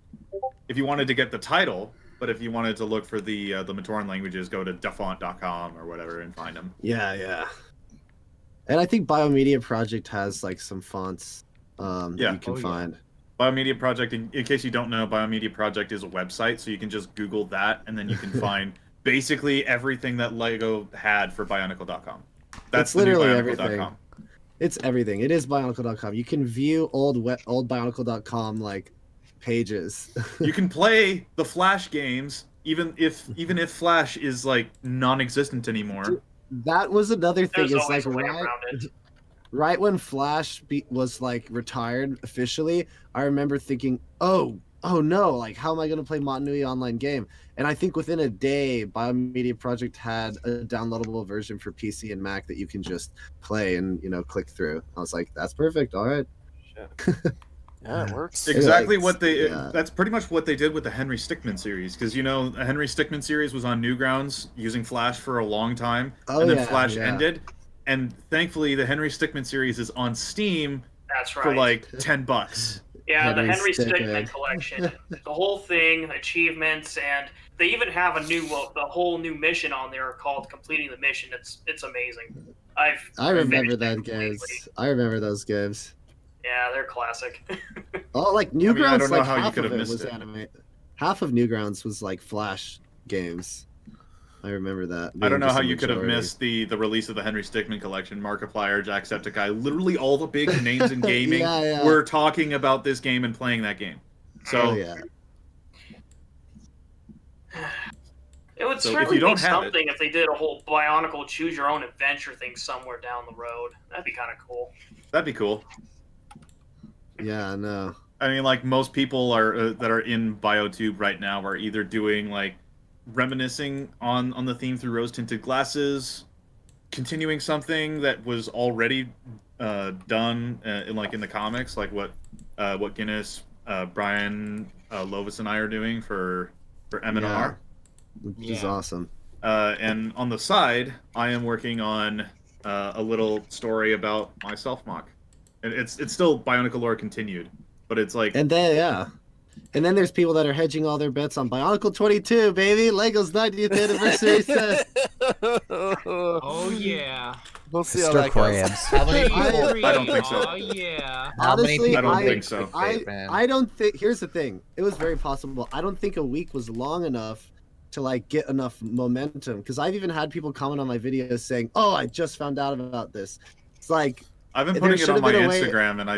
If you wanted to get the title, but if you wanted to look for the Matoran languages, go to dafont.com or whatever and find them. Yeah. And I think Biomedia Project has like some fonts you can find. Biomedia Project, in case you don't know, Biomedia Project is a website, so you can just Google that, and then you can find basically everything that Lego had for Bionicle.com. That's It's literally the new everything. Bionicle.com. It's everything. It is Bionicle.com. You can view old Bionicle.com like pages. You can play the Flash games, even if Flash is like non-existent anymore. That was another thing. There's It's always like a way around it. right when Flash was like retired officially, I remember thinking, oh no, like how am I gonna play Montanui online game? And I think within a day, Biomedia Project had a downloadable version for PC and Mac that you can just play and click through. I was like, that's perfect. All right. Yeah, it works. Exactly Like, what they. yeah. That's pretty much what they did with the Henry Stickmin series, because the Henry Stickmin series was on Newgrounds using Flash for a long time, and then Flash ended, and thankfully the Henry Stickmin series is on Steam That's right. for like $10. Yeah, the Henry Henry Stickmin. Stickmin collection, the whole thing, achievements, and they even have the whole new mission on there called Completing the Mission. It's amazing. I remember finished it that completely. games. I remember those games. Yeah, they're classic. Oh, like I mean, I Newgrounds, don't know like how you half could of have it missed was it. anime. Half of Newgrounds was like Flash games. I remember that. I don't being know just how a you could have majority. missed the release of the Henry Stickmin collection. Markiplier, Jacksepticeye, literally all the big names in gaming Yeah. were talking about this game and playing that game. So Oh yeah. It would So if certainly you don't be have it- something if they did a whole Bionicle choose your own adventure thing somewhere down the road. That'd be kind of cool. that'd be cool. Yeah, no. I mean, like most people are that are in BioTube right now are either doing like reminiscing on the theme through rose-tinted glasses, continuing something that was already done in the comics, like what Guinness, Brian, Lovis, and I are doing for M&R. Which is awesome. And on the side, I am working on a little story about my self-mock. And it's still Bionicle lore continued, but it's like... And then there's people that are hedging all their bets on Bionicle 22, baby. Lego's 90th anniversary set. Oh yeah. We'll see how Mr. that goes. Krabs. How many people? I don't think so. Oh yeah. How many Honestly, people I don't made think so. clickbait, man? I don't think. Here's the thing. It was very possible. I don't think a week was long enough to like get enough momentum. Because I've even had people comment on my videos saying, "Oh, I just found out about this." It's like I've been there putting it should on have my been a way- Instagram, and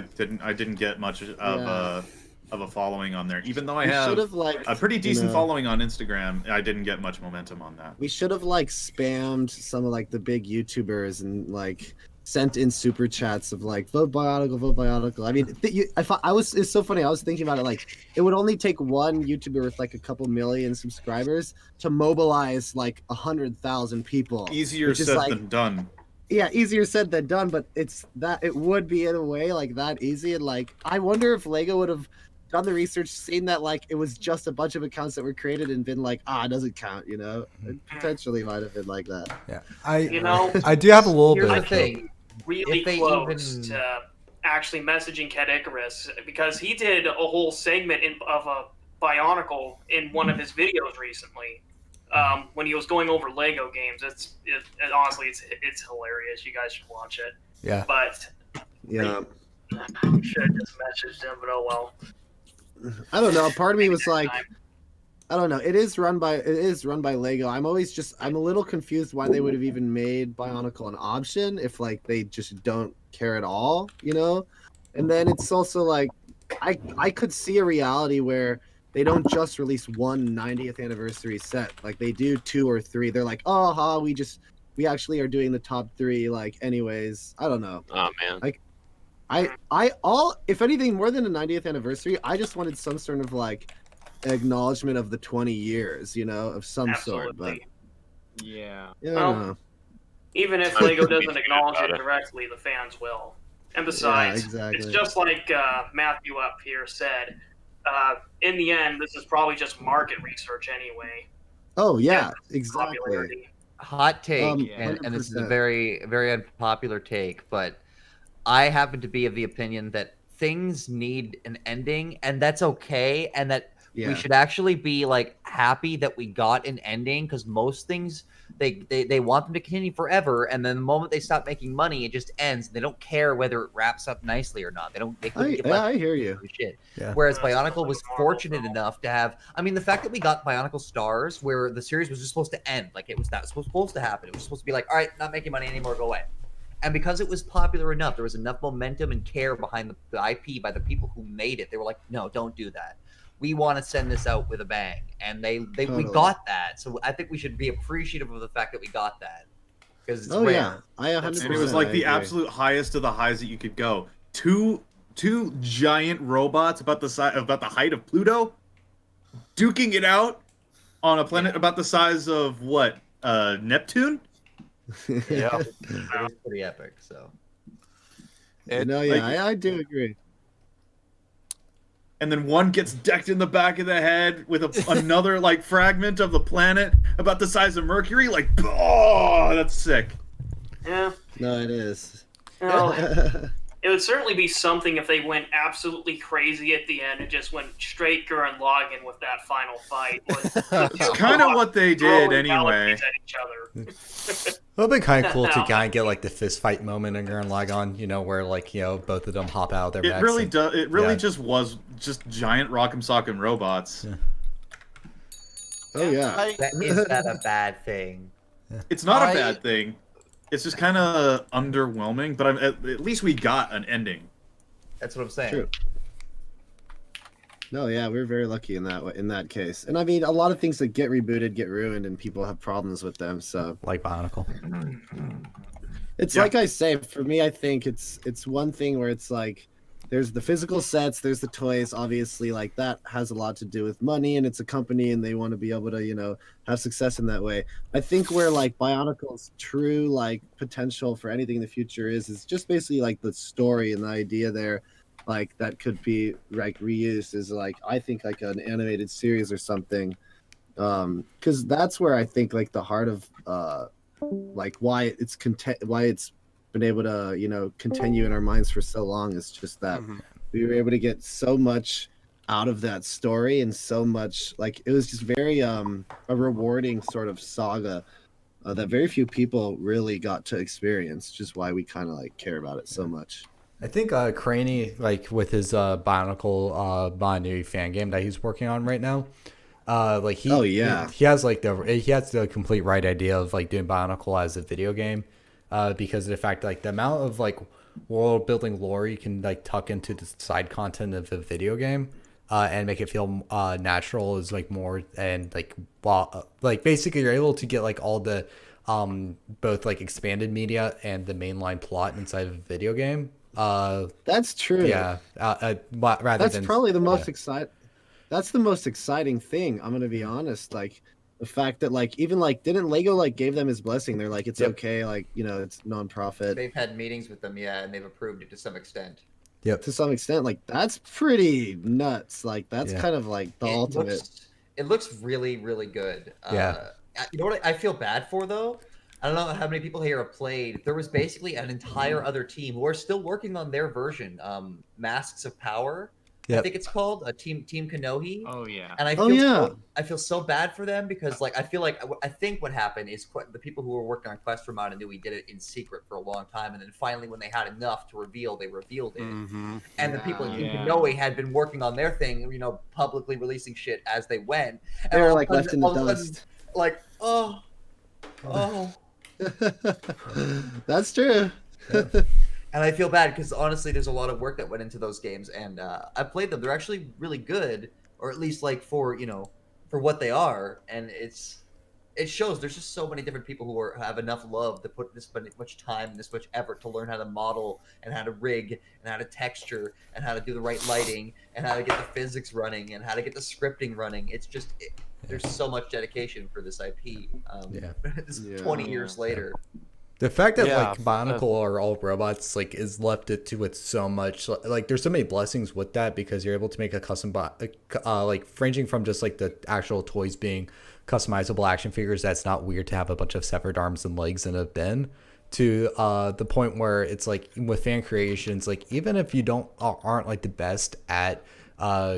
I didn't get much of a following on there. Even though I we should have have like a pretty you decent know, following on Instagram, I didn't get much momentum on that. We should have like spammed some of like the big YouTubers and like sent in super chats of like vote Bionicle, vote Bionicle. I mean, it's so funny. I was thinking about it. Like, it would only take one YouTuber with like a couple million subscribers to mobilize like 100,000 people. Easier which is, said like, than done. Yeah, easier said than done. But it would be in a way like that easy. And like, I wonder if Lego would have done the research, seen that like it was just a bunch of accounts that were created and been like, it doesn't count. You know, it potentially might have been like that. Yeah, I do have a little Here's bit. the thing. Really If they close even- to actually messaging Cat Icarus, because he did a whole segment of a Bionicle in one of his videos recently. When he was going over Lego games, honestly it's hilarious. You guys should watch it. Yeah. But Yeah. I should have just messaged him, but oh well. I don't know. Part of me was like, I don't know. It is run by Lego. I'm a little confused why they would have even made Bionicle an option if like they just don't care at all, you know? And then it's also like I could see a reality where they don't just release one 90th anniversary set. Like they do 2 or 3. They're like, we actually are doing the top 3 like anyways. I don't know. Oh man. Like if anything more than a 90th anniversary, I just wanted some sort of like acknowledgement of the 20 years, you know, of some sort. But Yeah. yeah, I Well, don't know. Even if Lego doesn't acknowledge it directly, the fans will. And besides, Yeah, exactly. it's just like Matthew up here said. In the end, this is probably just market research anyway. Oh yeah, And exactly. popularity. Hot take, Yeah. and this is a 100%. very, very unpopular take, but I happen to be of the opinion that things need an ending, and that's okay, and that Yeah. we should actually be like happy that we got an ending, because most things they want them to continue forever, and then the moment they stop making money, it just ends. They don't care whether it wraps up nicely or not. They couldn't give I hear you. shit. Yeah. Whereas That's Bionicle was Marvel, fortunate though. enough to have. I mean, the fact that we got Bionicle Stars, where the series was just supposed to end, like it was not supposed to happen. It was supposed to be like, all right, not making money anymore, go away. And because it was popular enough, there was enough momentum and care behind the IP by the people who made it. They were like, no, don't do that. We want to send this out with a bang, and we Totally. got that. So I think we should be appreciative of the fact that we got that, because it's Oh rare. yeah, I 100%. And it was like the agree. absolute highest of the highs that you could go. Two giant robots about the height of Pluto, duking it out on a planet about the size of what? Neptune? Yeah. It was pretty epic. So No, yeah, I do agree. And then one gets decked in the back of the head with another like fragment of the planet about the size of Mercury. Like, oh, that's sick. Yeah. No, it is. Well, it would certainly be something if they went absolutely crazy at the end and just went straight Gurren Lagann with that final fight. It's kind of what they did Throwing anyway. galaxies at each other. It would be kind of cool to kind of get like the fist fight moment in Gurren Lagann, you know, where like, you know, both of them hop out of their It mechs really and- does. It really yeah. just was just giant Rock'em Sock'em robots. Yeah. Oh yeah. is that a bad thing? It's not a bad thing. It's just kind of underwhelming, but at least we got an ending. That's what I'm saying. True. No, yeah, we're very lucky in that case. And I mean, a lot of things that get rebooted get ruined, and people have problems with them. So like Bionicle. it's Yeah. like I say, for me, I think it's one thing where it's like there's the physical sets, there's the toys. Obviously, like that has a lot to do with money, and it's a company, and they want to be able to, you know, have success in that way. I think where like Bionicle's true like potential for anything in the future is just basically like the story and the idea there, like that could be like reused as like I think like an animated series or something, because that's where I think like the heart of like why it's been able to, you know, continue in our minds for so long is just that we were able to get so much out of that story, and so much, like, it was just very a rewarding sort of saga that very few people really got to experience, just why we kind of like care about it so much. I think Craney, like with his Bionicle Banu fan game that he's working on right now, like he has the complete right idea of like doing Bionicle as a video game, because of the fact like the amount of like world building lore you can like tuck into the side content of the video game, and make it feel natural is like more, and like like basically you're able to get like all the both like expanded media and the mainline plot inside of a video game. That's true. Yeah. That's probably the most exciting. That's the most exciting thing. I'm gonna be honest. Like the fact that like even like didn't Lego like gave them his blessing? They're like, it's okay. Like, you know, it's non-profit. They've had meetings with them, yeah, and they've approved it to some extent. Yep. To some extent, like that's pretty nuts. Like that's kind of like the ultimate. It looks really, really good. Yeah. You know what I feel bad for though? I don't know how many people here have played. There was basically an entire other team who are still working on their version, Masks of Power. I think it's called Team Kanohi. Oh yeah. And I feel so bad for them because like I think what happened is the people who were working on Quest for Mana Nui did it in secret for a long time, and then finally when they had enough to reveal, they revealed it. And the people at Team Kanohi had been working on their thing, you know, publicly releasing shit as they went. And they were like left in the dust. Like That's true. And I feel bad because honestly, there's a lot of work that went into those games, and I played them. They're actually really good, or at least like for what they are. And it shows. There's just so many different people who have enough love to put this much time and this much effort to learn how to model and how to rig and how to texture and how to do the right lighting and how to get the physics running and how to get the scripting running. It's just there's so much dedication for this IP. 20 years later. The fact that like Bionicle are all robots like is left it to with so much like there's so many blessings with that, because you're able to make a custom like ranging from just like the actual toys being customizable action figures that's not weird to have a bunch of severed arms and legs in a bin, to the point where it's like with fan creations, like even if you aren't like the best at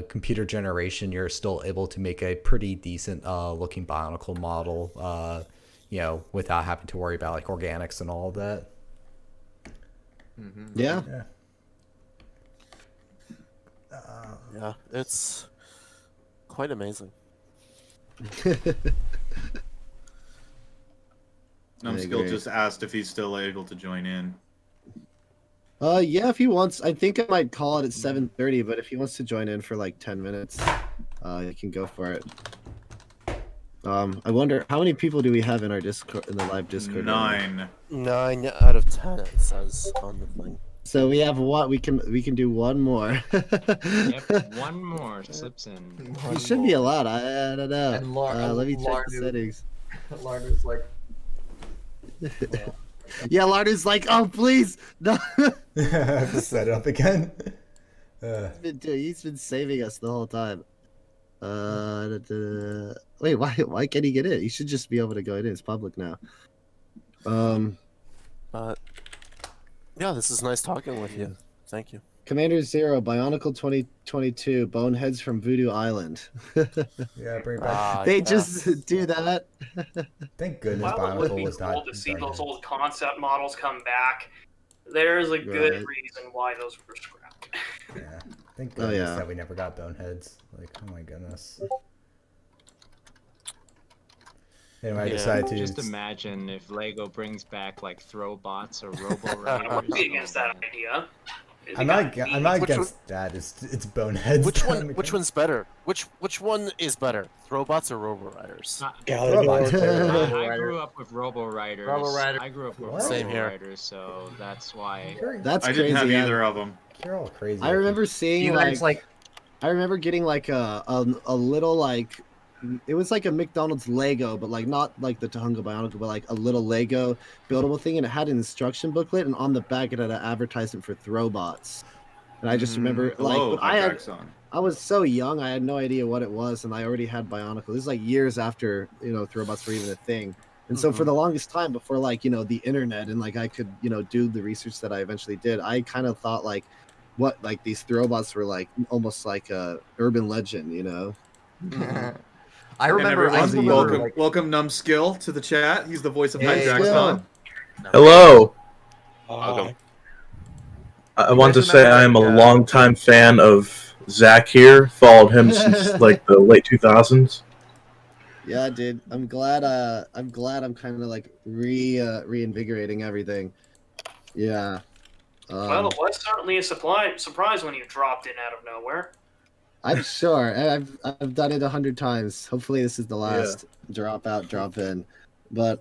computer generation, you're still able to make a pretty decent looking Bionicle model, you know, without having to worry about like organics and all of that. Yeah. Yeah, it's quite amazing. Numbskill just asked if he's still able to join in. Yeah, if he wants. I think I might call it at 7:30, but if he wants to join in for like 10 minutes, he can go for it. I wonder how many people do we have in our Discord, in the live Discord? 9. 9 out of 10 it says on the thing. So we have what we can do one more. Yep, one more slips in. It should be allowed. I don't know. And let me check the settings. Larder's like, yeah, Larder's like, oh please, no. I have to set it up again. He's been saving us the whole time. Wait, why can't he get in? He should just be able to go in. It's public now. But yeah, this is nice talking with you. Thank you. Commander Zero, Bionicle 2022, Boneheads from Voodoo Island. Yeah, bring it back. They just do that. Thank goodness While it would Bionicle be was cool not. to see those old concept models come back, there's a good Right. reason why those were scrapped. Yeah. Thank goodness yeah. that we never got Boneheads. Like, oh my goodness. Anyway, I decided to just imagine if Lego brings back like Throwbots or Robo I Riders. would be against that idea. I'm not against that. It's Boneheads. Which one's better? Which one is better? Throwbots or Robo Riders? I grew up with Robo Riders. I grew up with Robo Same here. Riders, so that's why. That's I crazy. didn't have either of them. You're all crazy. I remember seeing I remember getting like a little like, it was like a McDonald's Lego, but like not like the Tahunga Bionicle, but like a little Lego buildable thing, and it had an instruction booklet, and on the back it had an advertisement for Throwbots. And I just remember like I was so young, I had no idea what it was, and I already had Bionicle. This is like years after, you know, Throwbots were even a thing. And so for the longest time before like, you know, the internet and like I could, you know, do the research that I eventually did, I kind of thought like what like these robots were like almost like a urban legend, you know. I remember. And everyone, welcome, like, welcome Numbskill to the chat. He's the voice of Hey, Hydraxon. Hello. Welcome. I want to say I am a longtime fan of Zach here. Followed him since like the late 2000s. Yeah, dude. I'm glad I'm kind of like reinvigorating everything. Yeah. Well, it was certainly a surprise when you dropped in out of nowhere. I'm sure. I've done it 100 times. Hopefully this is the last drop out, drop in. But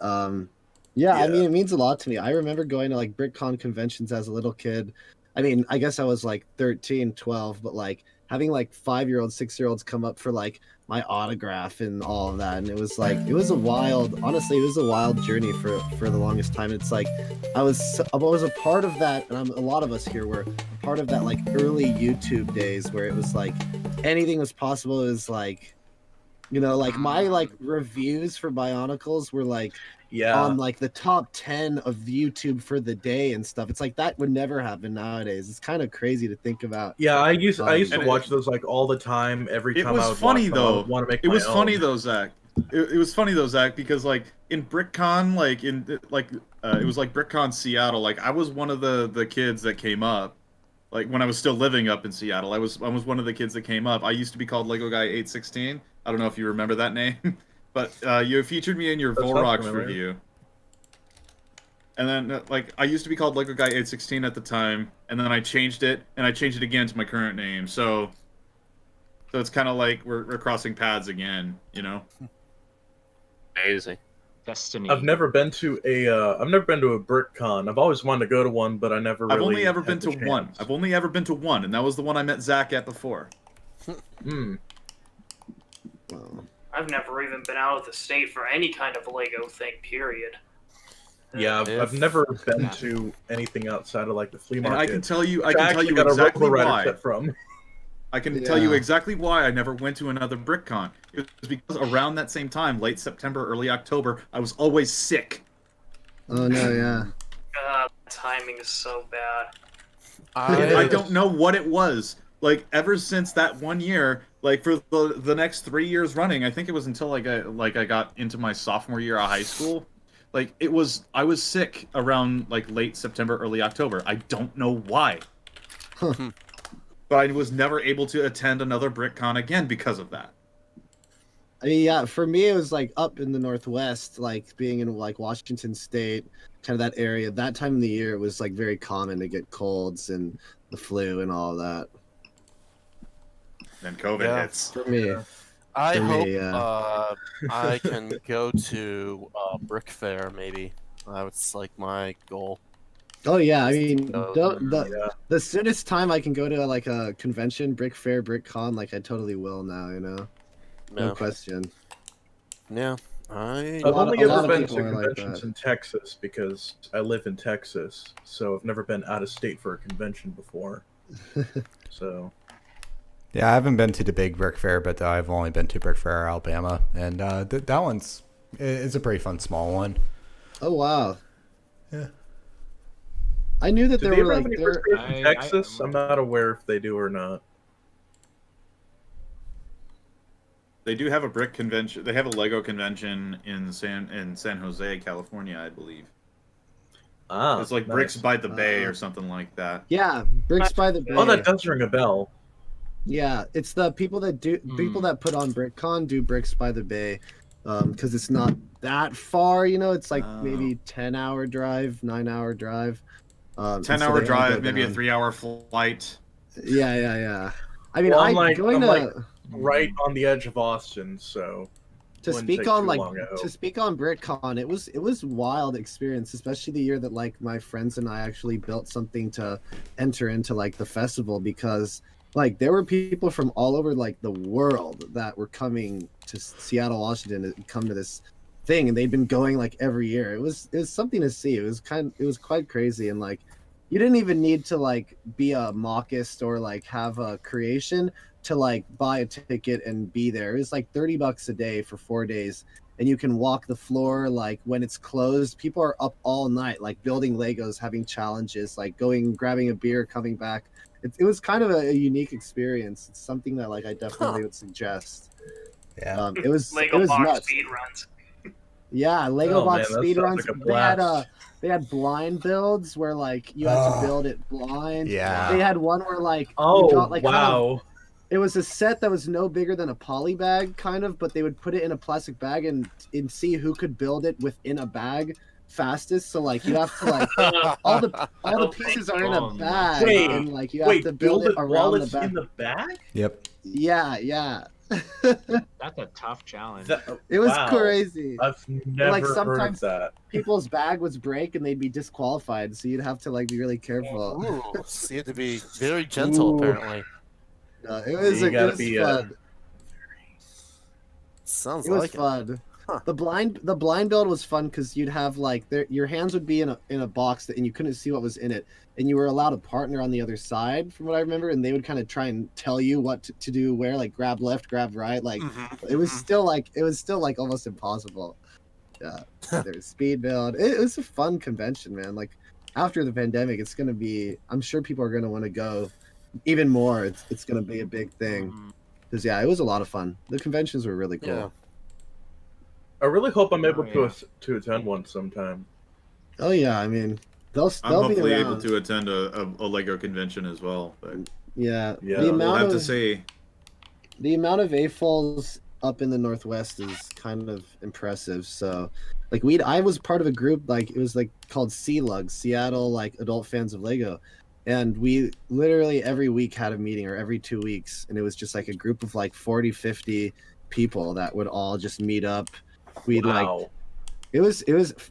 yeah, I mean it means a lot to me. I remember going to like BrickCon conventions as a little kid. I mean, I guess I was like 13, 12, but like having like 5-year-olds, 6-year-olds come up for like my autograph and all of that, and it was like it was a wild journey for the longest time. It's like I was a part of that, and a lot of us here were a part of that like early YouTube days where it was like anything was possible. It was like, you know, like my like reviews for Bionicles were like on like the top 10 of YouTube for the day and stuff. It's like that would never happen nowadays. It's kind of crazy to think about. Yeah, I used to watch those like all the time. Every time it was I would funny watch them, I though. would want to make it was my funny own. though, Zach. It was funny though, Zach, because like in BrickCon, like in like it was like BrickCon Seattle. Like I was one of the kids that came up. Like when I was still living up in Seattle, I was one of the kids that came up. I used to be called Lego Guy 816. I don't know if you remember that name, but you featured me in your Volrox review. And then, like, I used to be called Lego Guy 816 at the time, and then I changed it, and I changed it again to my current name. So it's kind of like we're crossing paths again, you know? Amazing. Destiny. I've never been to a BrickCon. I've always wanted to go to one, but I never really. I've only ever had been the to one. chance. I've only ever been to one, and that was the one I met Zach at before. I've never even been out of the state for any kind of Lego thing, period. Yeah, I've never been to anything outside of like the flea And market. I can tell you got exactly a Robo Rider why. set from. I can tell you exactly why I never went to another BrickCon. It was because around that same time, late September, early October, I was always sick. Oh no, yeah. Timing is so bad. I don't know what it was. Like ever since that one year, like for the next 3 years running, I think it was until I got into my sophomore year of high school. Like I was sick around like late September, early October. I don't know why. But I was never able to attend another BrickCon again because of that. I mean, yeah, for me, it was like up in the Northwest, like being in like Washington State, kind of that area. That time of the year, it was like very common to get colds and the flu and all of that. Then COVID hits. For me. I hope I can go to Brick Fair, maybe. That's like my goal. Oh yeah, I mean, the soonest time I can go to like a convention, Brick Fair, BrickCon, like I totally will now, you know, no question. Yeah, I've only ever been to like conventions in Texas because I live in Texas, so I've never been out of state for a convention before. So. Yeah, I haven't been to the big Brick Fair, but I've only been to Brick Fair, Alabama, and that one's it's a pretty fun small one. Oh wow. Yeah. I knew that Do there they were have like any Brick Fairs in Texas? I'm not aware if they do or not. They do have a brick convention. They have a Lego convention in San Jose, California, I believe. Ah, it's like nice. Bricks by the Bay or something like that. Yeah, Bricks by the Bay. Oh, that does ring a bell. Yeah, it's the people that put on BrickCon do Bricks by the Bay, because it's not that far, you know. It's like maybe 10-hour drive, 9-hour drive. 10-hour drive, maybe a 3-hour flight. Yeah. I mean, well, I'm like right on the edge of Austin, so to speak on BrickCon, it was wild experience, especially the year that like my friends and I actually built something to enter into like the festival, because like there were people from all over like the world that were coming to Seattle, Washington to come to this thing, and they'd been going like every year. It was something to see. It was quite crazy, and like you didn't even need to like be a mockist or like have a creation to like buy a ticket and be there. It was like $30 a day for 4 days, and you can walk the floor like when it's closed. People are up all night like building Legos, having challenges, like going grabbing a beer, coming back. It was kind of a unique experience. It's something that like I definitely would suggest. Yeah. It was Lego box nuts. speed runs. Yeah, Lego Oh, box man, that speed sounds runs. like a They had blind builds where like you had to build it blind. Yeah. They had one where like Oh, you got, like, kind of, wow. it was a set that was no bigger than a poly bag, kind of, but they would put it in a plastic bag and see who could build it within a bag fastest. So like you have to like all the pieces are in a bag, Wait, and like you have to build it while around the it's bag. in the bag? Yep. Yeah. That's a tough challenge. It was Wow. crazy. I've never Like heard sometimes of that. people's bag would break and they'd be disqualified, so you'd have to like be really careful. Ooh, so you had to be very gentle, Ooh. apparently. It was You gotta fun. be, Sounds It was like it. fun. Huh. The blind build was fun because you'd have like your hands would be in a box and you couldn't see what was in it, and you were allowed a partner on the other side, from what I remember, and they would kind of try and tell you what to do, where, like grab left, grab right, like it was still like almost impossible. Yeah, there's speed build. It was a fun convention, man. Like after the pandemic, it's gonna be. I'm sure people are gonna want to go even more. It's gonna be a big thing because yeah, it was a lot of fun. The conventions were really cool. Yeah. I really hope I'm able to attend one sometime. Oh yeah, I mean they'll I'm be hopefully around. able to attend a Lego convention as well. But Yeah, Yeah, the we'll amount have of to see. the amount of AFOLs up in the Northwest is kind of impressive. So, like I was part of a group, like it was like called CLUG, Seattle like Adult Fans of Lego, and we literally every week had a meeting, or every 2 weeks, and it was just like a group of like 40, 50 people that would all just meet up. We'd like it was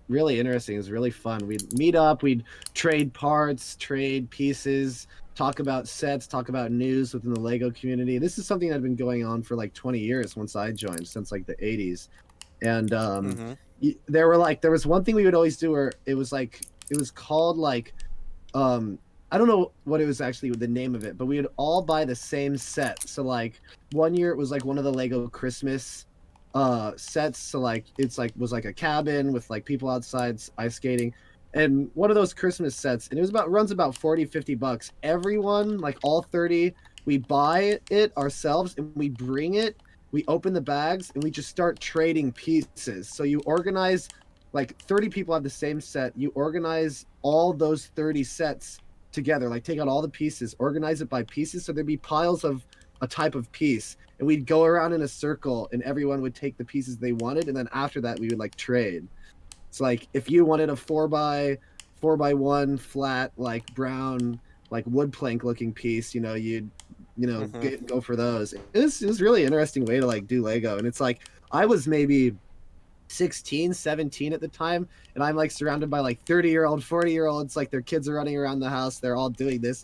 really interesting. It was really fun. We'd meet up, we'd trade parts, trade pieces, talk about sets, talk about news within the Lego community. This is something that had been going on for like 20 years once I joined, since like the 80s. And there was one thing we would always do where it was called like I don't know what it was actually the name of it, but we would all buy the same set. So like one year it was like one of the Lego Christmas sets, so like was like a cabin with like people outside ice skating, and one of those Christmas sets, and it runs about 40-50 bucks. Everyone, like all 30, we buy it ourselves and we bring it, we open the bags and we just start trading pieces. So you organize, like 30 people have the same set, you organize all those 30 sets together, like take out all the pieces, organize it by pieces, so there'd be piles of a type of piece, and we'd go around in a circle and everyone would take the pieces they wanted, and then after that we would like trade. It's like if you wanted a 4x1 flat like brown like wood plank looking piece, you'd go for those. It was really interesting way to like do Lego, and it's like I was maybe 16, 17 at the time, and I'm like surrounded by like 30-year-old, 40-year-olds, like their kids are running around the house, they're all doing this.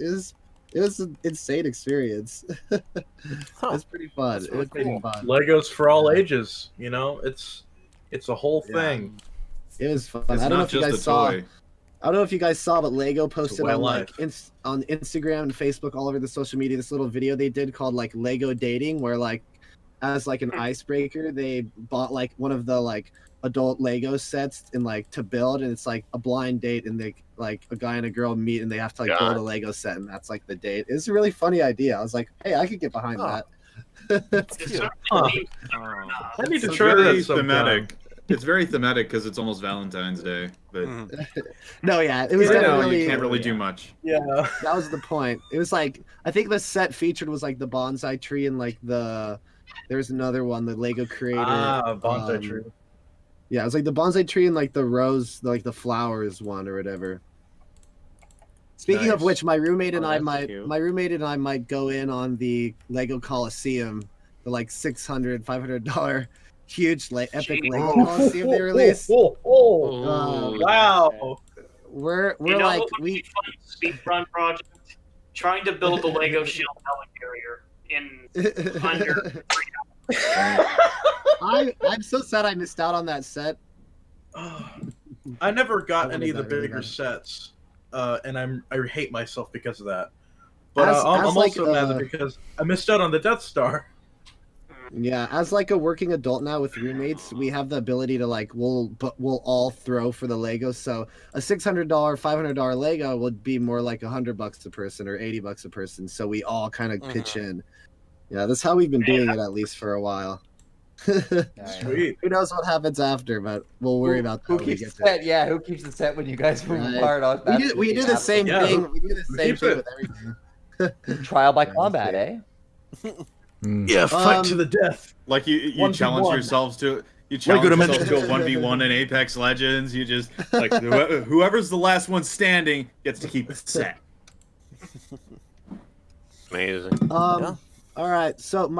It was an insane experience. It's pretty fun. It was pretty fun. Legos for all ages, it's a whole thing. It was fun. It's I don't know not if you just guys a saw. toy. I don't know if you guys saw, but Lego posted way on of like on Instagram and Facebook, all over the social media, this little video they did called like Lego dating, where like as like an icebreaker, they bought like one of the like adult Lego sets and like to build, and it's like a blind date, and they like a guy and a girl meet and they have to like build a Lego set, and that's like the date. It's a really funny idea. I was like, hey, I could get behind that. I need to It's try very that sometime. thematic. It's very thematic because it's almost Valentine's Day, but No, yeah, it was definitely you can't really do much. Yeah, that was the point. It was like I think the set featured was like the bonsai tree and like there's another one, the Lego creator. Bonsai tree. Yeah, it was like the bonsai tree and like the rose, like the flowers one or whatever. Speaking of which, my roommate and I might go in on the Lego Coliseum, the like $600-$500 huge epic Lego Coliseum they released. Wow. We're like speed run project, trying to build a Lego shield helicarrier in under 3 hours. I'm so sad I missed out on that set. I never got any of the bigger sets, and I hate myself because of that. But I'm also mad because I missed out on the Death Star. Yeah, as like a working adult now with roommates, we have the ability to like we'll all throw for the Legos. So a $600, $500 Lego would be more like $100 a person or $80 a person. So we all kind of pitch in. Yeah, that's how we've been doing it at least for a while. Sweet. Who knows what happens after, but we'll worry about that. Who when we keeps get the set? Yeah, who keeps the set when you guys move Right. apart? On We do the same thing. We do the same keeps thing it? with everything. Trial by combat, eh? Yeah, fight to the death. Like you 1v1. challenge yourselves to yourselves to a 1v1 in Apex Legends. You just like whoever's the last one standing gets to keep the set. Amazing. All right. So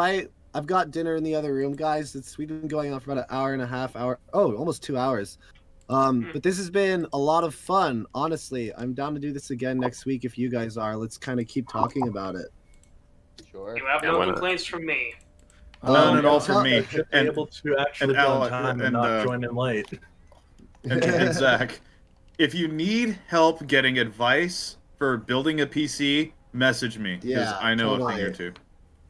I've got dinner in the other room, guys. We've been going on for about an hour and a half, almost 2 hours. But this has been a lot of fun. Honestly, I'm down to do this again next week if you guys are. Let's kind of keep talking about it. Sure. You have no complaints from me. None at all from me. I should be able to actually be on time and not join in late. And Zach, if you need help getting advice for building a PC, message me because Yeah, I know totally. a thing or two.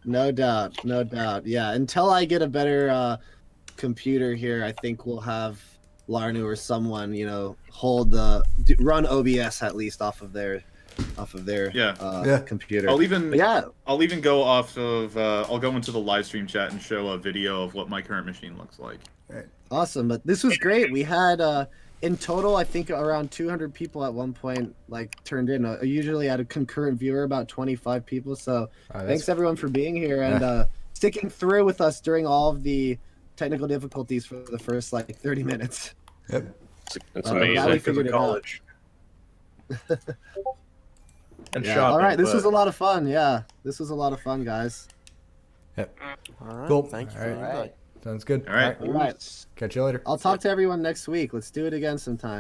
No doubt, no doubt. Yeah, until I get a better computer here, I think we'll have Larnu or someone, run OBS at least off of their computer. I'll even go off of I'll go into the live stream chat and show a video of what my current machine looks like. Awesome, but this was great. We had in total, I think around 200 people at one point turned in. I usually had a concurrent viewer about 25 people. So thanks everyone for being here and sticking through with us during all of the technical difficulties for the first 30 minutes. Yep, it's amazing. We figured it college. And yeah. shopping, All right, this was a lot of fun. Yeah, this was a lot of fun, guys. Yep. All right. Cool. Thank you All for right. the invite. Sounds good. All right. All right. Catch you later. I'll talk to everyone next week. Let's do it again sometime.